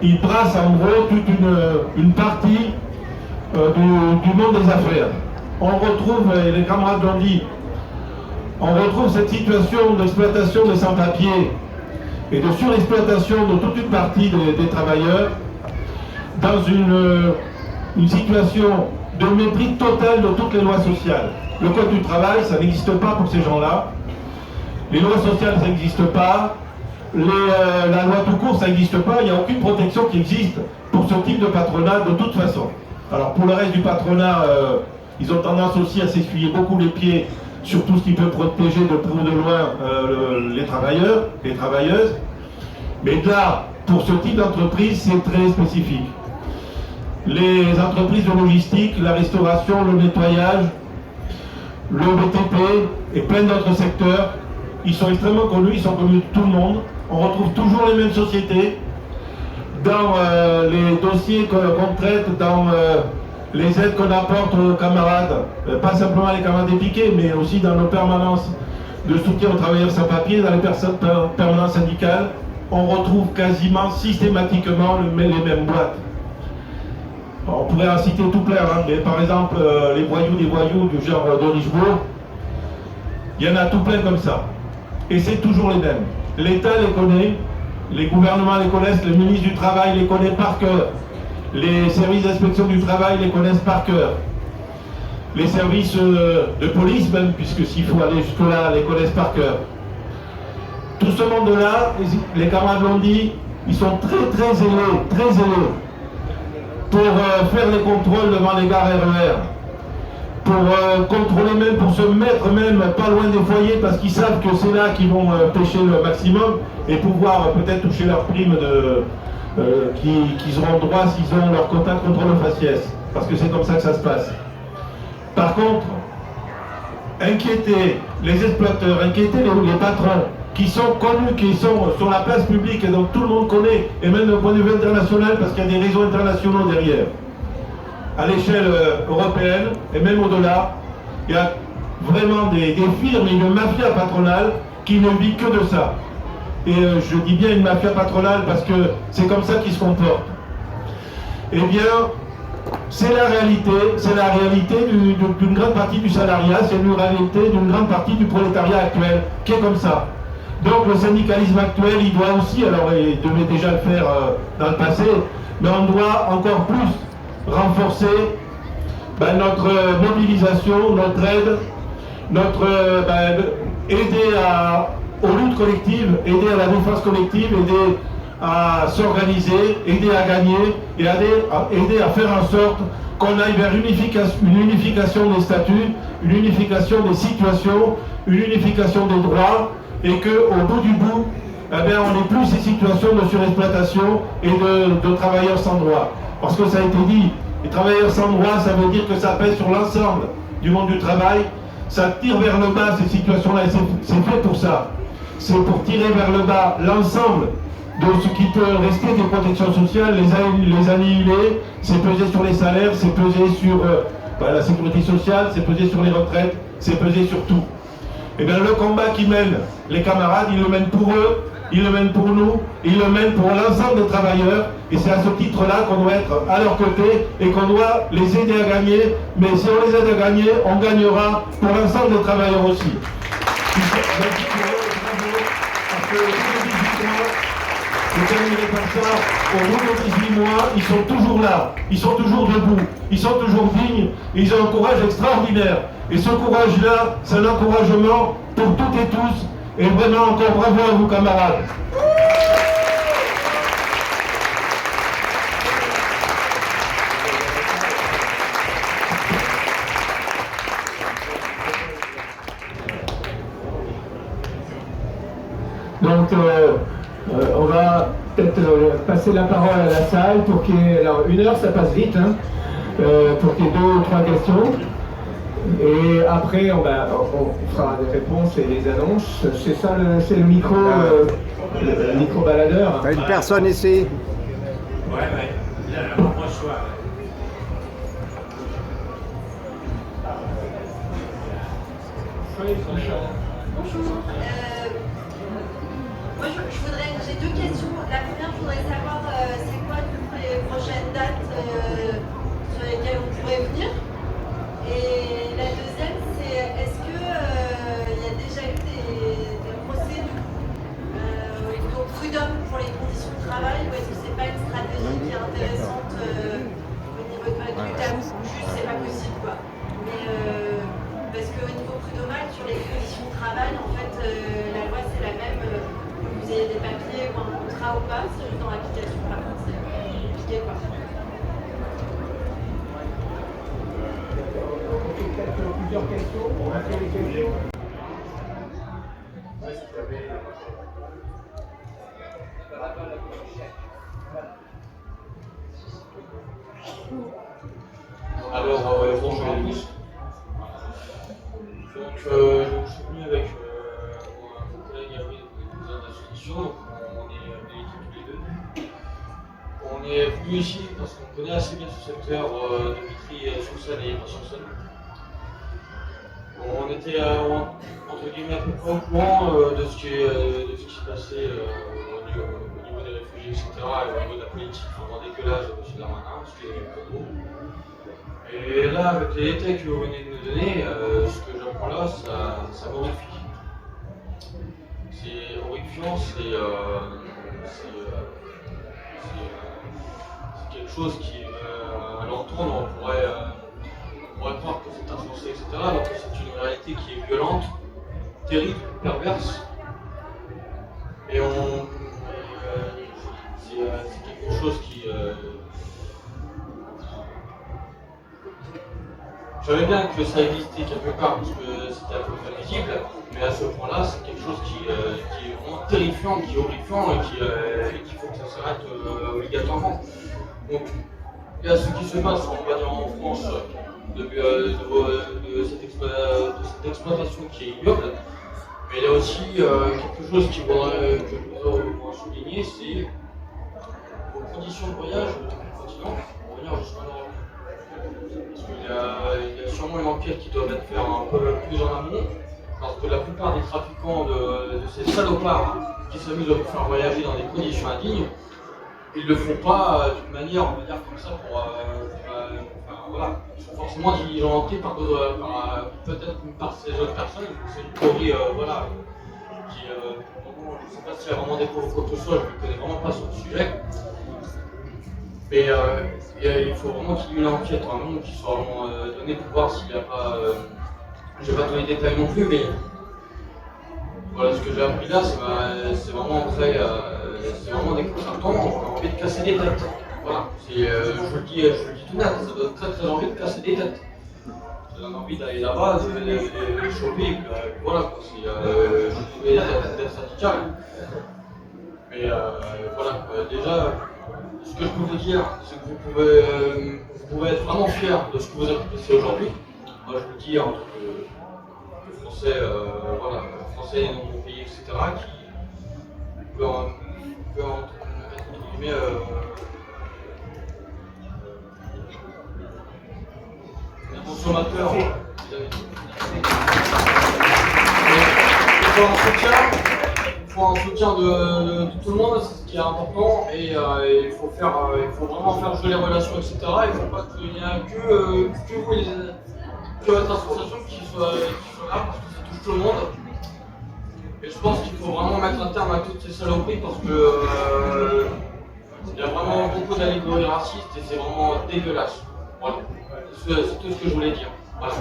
il brasse en gros toute une partie du monde des affaires. On retrouve, et les camarades l'ont dit, on retrouve cette situation d'exploitation des sans-papiers et de surexploitation de toute une partie des travailleurs dans une situation de mépris total de toutes les lois sociales. Le code du travail, ça n'existe pas pour ces gens-là. Les lois sociales, ça n'existe pas. La loi tout court, ça n'existe pas. Il n'y a aucune protection qui existe pour ce type de patronat de toute façon. Alors pour le reste du patronat, ils ont tendance aussi à s'essuyer beaucoup les pieds sur tout ce qui peut protéger de près ou de loin les travailleurs, les travailleuses. Mais là, pour ce type d'entreprise, c'est très spécifique. Les entreprises de logistique, la restauration, le nettoyage, le BTP et plein d'autres secteurs, ils sont extrêmement connus, ils sont connus de tout le monde. On retrouve toujours les mêmes sociétés dans les dossiers qu'on traite, dans les aides qu'on apporte aux camarades, pas simplement les camarades épiqués, mais aussi dans nos permanences de soutien aux travailleurs sans papier, dans les permanences syndicales, on retrouve quasiment systématiquement les mêmes boîtes. On pourrait en citer tout plein, hein, mais par exemple, les voyous des voyous du genre de Richebourg, il y en a tout plein comme ça. Et c'est toujours les mêmes. L'État les connaît, les gouvernements les connaissent, le ministre du Travail les connaît par cœur, les services d'inspection du travail les connaissent par cœur, les services de police même, puisque s'il faut aller jusque-là, les connaissent par cœur. Tout ce monde-là, les camarades l'ont dit, ils sont très zélés pour faire les contrôles devant les gares RER, pour contrôler même, pour se mettre même pas loin des foyers, parce qu'ils savent que c'est là qu'ils vont pêcher le maximum et pouvoir peut-être toucher leur prime qu'ils auront droit s'ils ont leur quota de contrôle faciès, parce que c'est comme ça que ça se passe. Par contre, inquiéter les exploiteurs, inquiéter les patrons, qui sont connus, qui sont sur la place publique et donc tout le monde connaît, et même d'un point de vue international, parce qu'il y a des réseaux internationaux derrière. À l'échelle européenne, et même au-delà, il y a vraiment des firmes et une mafia patronale qui ne vit que de ça. Et je dis bien une mafia patronale parce que c'est comme ça qu'ils se comportent. Eh bien, c'est la réalité d'une grande partie du salariat, c'est la réalité d'une grande partie du prolétariat actuel, qui est comme ça. Donc le syndicalisme actuel, il doit aussi, alors il devait déjà le faire dans le passé, mais on doit encore plus renforcer notre mobilisation, notre aide, aider aux luttes collectives, aider à la défense collective, aider à s'organiser, aider à gagner et aider à faire en sorte qu'on aille vers une unification des statuts, une unification des situations, une unification des droits, et qu'au bout du bout, on n'ait plus ces situations de surexploitation et de travailleurs sans droit. Parce que ça a été dit, les travailleurs sans droit, ça veut dire que ça pèse sur l'ensemble du monde du travail, ça tire vers le bas ces situations-là, et c'est fait pour ça. C'est pour tirer vers le bas l'ensemble de ce qui peut rester des protections sociales, les annihiler, c'est peser sur les salaires, c'est peser sur la sécurité sociale, c'est peser sur les retraites, c'est peser sur tout. Et bien le combat qu'ils mènent, les camarades, ils le mènent pour eux, ils le mènent pour nous, ils le mènent pour l'ensemble des travailleurs, et c'est à ce titre-là qu'on doit être à leur côté et qu'on doit les aider à gagner, mais si on les aide à gagner, on gagnera pour l'ensemble des travailleurs aussi. Je terminerai par ça, au bout de 18 mois, ils sont toujours là, ils sont toujours debout, ils sont toujours dignes, ils ont un courage extraordinaire. Et ce courage-là, c'est un encouragement pour toutes et tous, et vraiment encore bravo à vous camarades. Donc, on va peut-être passer la parole à la salle pour qu'il y ait... Alors, 1 heure, ça passe vite, hein, pour qu'il y ait 2 ou 3 questions. Et après, on fera des réponses et les annonces. C'est ça, c'est le micro baladeur. T'as une personne ici. Ouais, bonsoir. Bonjour. Moi, j'ai 2 questions. La première, je voudrais savoir c'est quoi les prochaines dates sur lesquelles on pourrait venir. Et la deuxième, c'est est-ce que il y a déjà eu des procès au prud'homme pour les conditions de travail, ou est-ce que c'est pas une stratégie qui est intéressante au niveau de votre terme juste c'est pas possible quoi. Mais parce qu'au niveau prud'homal, sur les conditions de travail, en fait, la loi c'est la même, que vous ayez des papiers ou un contrat ou pas, c'est juste dans l'application, par contre, c'est compliqué quoi. Plusieurs questions, on va faire les questions. Alors, bonjour à tous. Donc, je suis venu avec mon collègue Avril de la solution. On est habilités tous les 2. On est venu ici parce qu'on connaît assez bien ce secteur de Vitry-sur-Seine et Pas-sur-Seine. On était entre guillemets à peu près au courant de ce qui se passait au niveau des réfugiés, etc. Et au niveau de la politique vraiment dégueulasse de M. Darmanin, ce qui est pas beau. Et là, avec les détails que vous venez de nous donner, ce que j'apprends là, ça m'horrifie. C'est horrifiant, c'est quelque chose qui, à l'entendre, on pourrait croire que c'est insensé, etc. Alors que c'est une réalité qui est violente, terrible, perverse. Et c'est quelque chose qui... Je savais bien que ça existait quelque part parce que c'était un peu visible, mais à ce point-là, c'est quelque chose qui est vraiment terrifiant, qui est horrifiant et qu'il faut que ça s'arrête obligatoirement. Donc, il y a ce qui se passe, on va dire, en France de cette exploitation qui est ignoble, mais il y a aussi quelque chose que je voudrais souligner, c'est vos conditions de voyage depuis le continent pour venir jusqu'en Europe. Parce qu'il y a sûrement une enquête qui doit être faite un peu plus en amont, parce que la plupart des trafiquants de ces salopards qui s'amusent à vous faire voyager dans des conditions indignes, ils ne le font pas d'une manière, on va dire, comme ça voilà. Ils sont forcément diligentés peut-être par ces autres personnes, c'est une théorie, voilà, qui, je ne sais pas si elle a vraiment découvert quoi que ce soit, je ne connais vraiment pas sur le sujet. Mais il faut vraiment qu'il y ait une enquête en amont qui soit vraiment donnée pour voir s'il n'y a pas... je ne vais pas donner les détails non plus, mais voilà, ce que j'ai appris là, c'est vraiment très... c'est vraiment déconcertant, on a envie de casser des têtes. Voilà, je le dis tout net, ça donne très très envie de casser des têtes. Ça donne envie d'aller là-bas, de les choper, et puis voilà, je vais d'être radical. Mais voilà, déjà... Ce que je peux vous dire, c'est que vous pouvez être vraiment fiers de ce que vous accomplissez aujourd'hui. Moi, je vous dis en tant que Français, voilà, Français dans mon pays, etc., peut être entre guillemets un consommateur. Il faut un soutien de tout le monde, c'est ce qui est important, et il faut vraiment faire jouer les relations, etc. Il ne faut pas qu'il n'y ait que vous, que votre association qui soit là, parce que ça touche tout le monde. Et je pense qu'il faut vraiment mettre un terme à toutes ces saloperies, parce que il y a vraiment beaucoup d'allégories racistes et c'est vraiment dégueulasse. Voilà. C'est tout ce que je voulais dire. Voilà.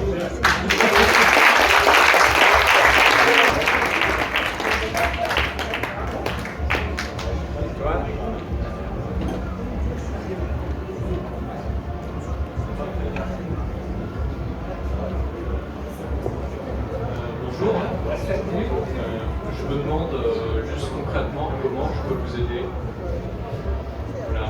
Bonjour, je me demande juste concrètement comment je peux vous aider. Voilà.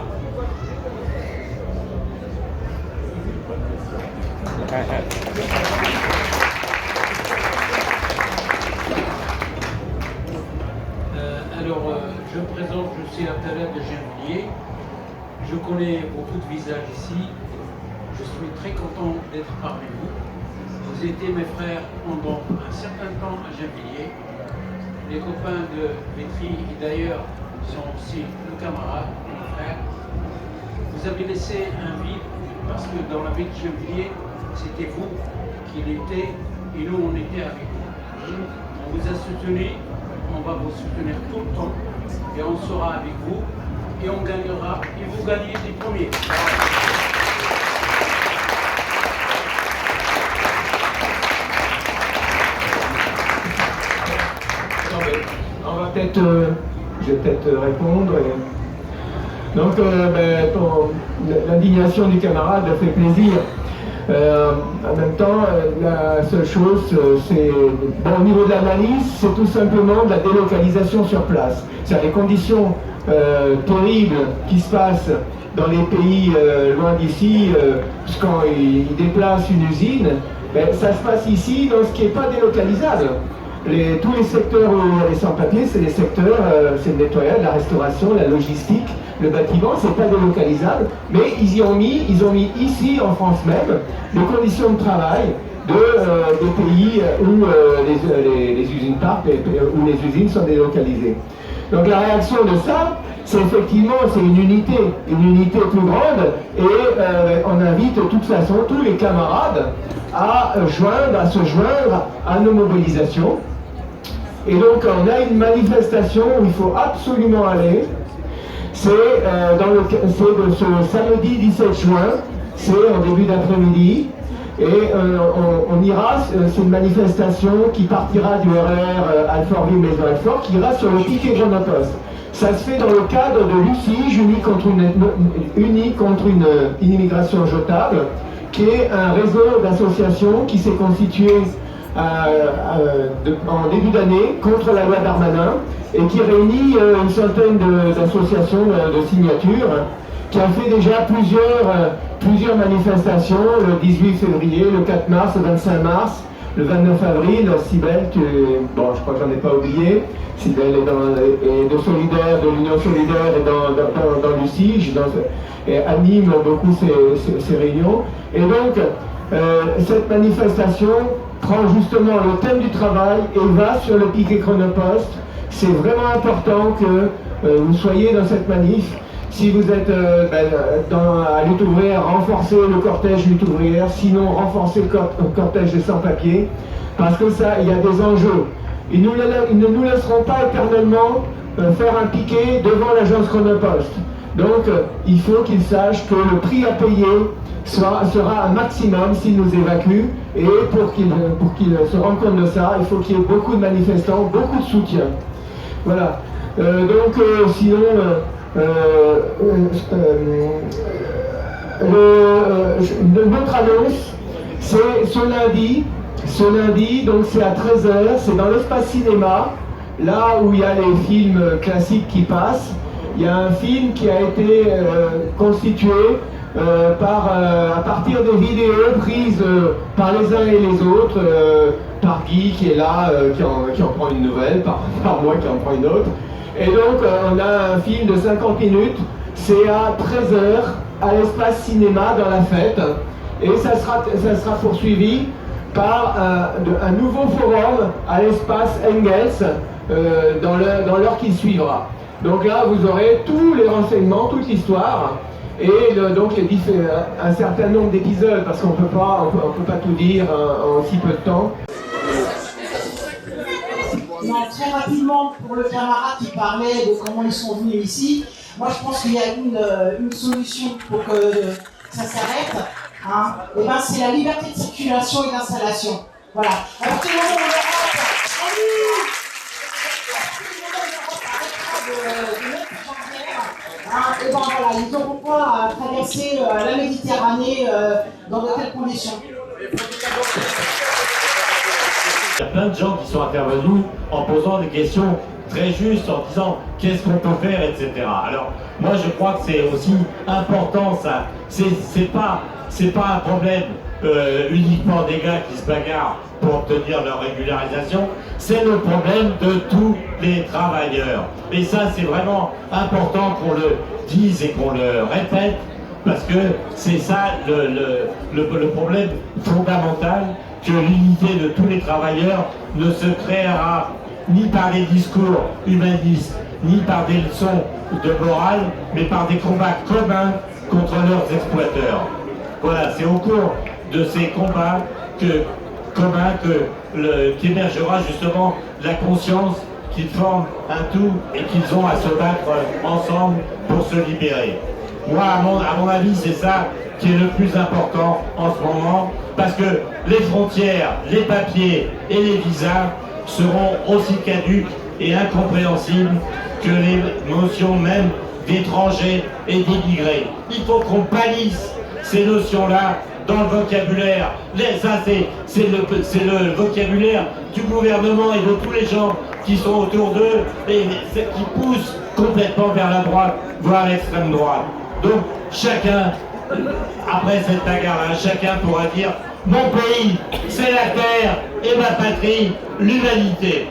Je me présente, je suis Abdallah de Gennevilliers. Je connais beaucoup de visages ici. Je suis très content d'être parmi vous. Vous étiez mes frères pendant un certain temps à Gennevilliers. Les copains de Vitry, et d'ailleurs, sont aussi nos camarades, nos frères. Vous avez laissé un vide parce que dans la ville de Gennevilliers, c'était vous qui l'étiez et nous, on était avec vous. On vous a soutenu, on va vous soutenir tout le temps et on sera avec vous et on gagnera et vous gagnez les premiers. On va peut-être, je vais peut-être répondre. Donc, l'indignation du camarade fait plaisir. En même temps, la seule chose, c'est, au niveau de l'analyse, c'est tout simplement de la délocalisation sur place. C'est-à-dire les conditions terribles qui se passent dans les pays loin d'ici, quand ils déplacent une usine, ça se passe ici dans ce qui n'est pas délocalisable. Tous les secteurs où il y a les sans-papiers, c'est les secteurs, c'est le nettoyage, la restauration, la logistique, le bâtiment, c'est pas délocalisable, mais ils ont mis ici en France même les conditions de travail des pays où les usines partent, où les usines sont délocalisées. Donc la réaction de ça, c'est effectivement une unité plus grande, et on invite de toute façon tous les camarades à se joindre à nos mobilisations. Et donc on a une manifestation où il faut absolument aller. C'est de ce samedi 17 juin, c'est en début d'après-midi, et on ira, c'est une manifestation qui partira du RER Alfortville Maison Alfort, qui ira sur le piquet Chronopost. Ça se fait dans le cadre de l'UCIGE, Unis contre une immigration jetable, qui est un réseau d'associations qui s'est constitué en début d'année contre la loi Darmanin et qui réunit une centaine d'associations de signatures, qui a fait déjà plusieurs manifestations, le 18 février, le 4 mars, le 25 mars, le 29 avril. Cybèle, je crois que j'en ai pas oublié, Cybèle est de Solidaire, de l'Union Solidaire et dans l'UCIGE, et anime beaucoup ces réunions. Et donc, cette manifestation prend justement le thème du travail et va sur le piquet Chronopost. C'est vraiment important que vous soyez dans cette manif. Si vous êtes à lutte ouvrière, renforcez le cortège lutte ouvrière, sinon renforcez le cortège des sans-papiers, parce que ça, il y a des enjeux. Ils ne nous laisseront pas éternellement faire un piquet devant l'agence Chronopost. Donc, il faut qu'ils sachent que le prix à payer sera un maximum s'ils nous évacuent, et pour qu'ils se rendent compte de ça, il faut qu'il y ait beaucoup de manifestants, beaucoup de soutien. Voilà. Sinon, notre annonce, c'est ce lundi, donc c'est à 13h, c'est dans l'espace cinéma, là où il y a les films classiques qui passent. Il y a un film qui a été constitué à partir des vidéos prises par les uns et les autres, par Guy qui est là, qui en prend une nouvelle, par moi qui en prend une autre. Et donc on a un film de 50 minutes, c'est à 13h à l'espace cinéma dans la fête. Et ça sera poursuivi par un nouveau forum à l'espace Engels dans l'heure qui suivra. Donc là, vous aurez tous les renseignements, toute l'histoire, et donc un certain nombre d'épisodes, parce qu'on peut pas tout dire en si peu de temps. Non, très rapidement, pour le camarade qui parlait de comment ils sont venus ici, moi je pense qu'il y a une solution pour que ça s'arrête. Hein, et ben c'est la liberté de circulation et d'installation. Voilà. Alors tout le monde en Europe, et ben voilà, ils n'auront pas à traverser la Méditerranée dans de telles conditions. Il y a plein de gens qui sont intervenus en posant des questions très justes, en disant qu'est-ce qu'on peut faire, etc. Alors, moi je crois que c'est aussi important ça. C'est pas un problème uniquement des gars qui se bagarrent pour obtenir leur régularisation, c'est le problème de tous les travailleurs. Et ça c'est vraiment important qu'on le dise et qu'on le répète, parce que c'est ça le problème fondamental, que l'unité de tous les travailleurs ne se créera ni par des discours humanistes, ni par des leçons de morale, mais par des combats communs contre leurs exploiteurs. Voilà, c'est au cours de ces combats communs qu'émergera justement la conscience qu'ils forment un tout et qu'ils ont à se battre ensemble pour se libérer. Moi, à mon avis, c'est ça qui est le plus important en ce moment, parce que les frontières, les papiers et les visas seront aussi caduques et incompréhensibles que les notions même d'étrangers et d'immigrés. Il faut qu'on bannisse ces notions-là dans le vocabulaire. Ça, c'est le vocabulaire du gouvernement et de tous les gens qui sont autour d'eux et qui poussent complètement vers la droite, voire l'extrême droite. Donc, chacun, après cette bagarre-là, chacun pourra dire « Mon pays, c'est la terre et ma patrie, l'humanité ».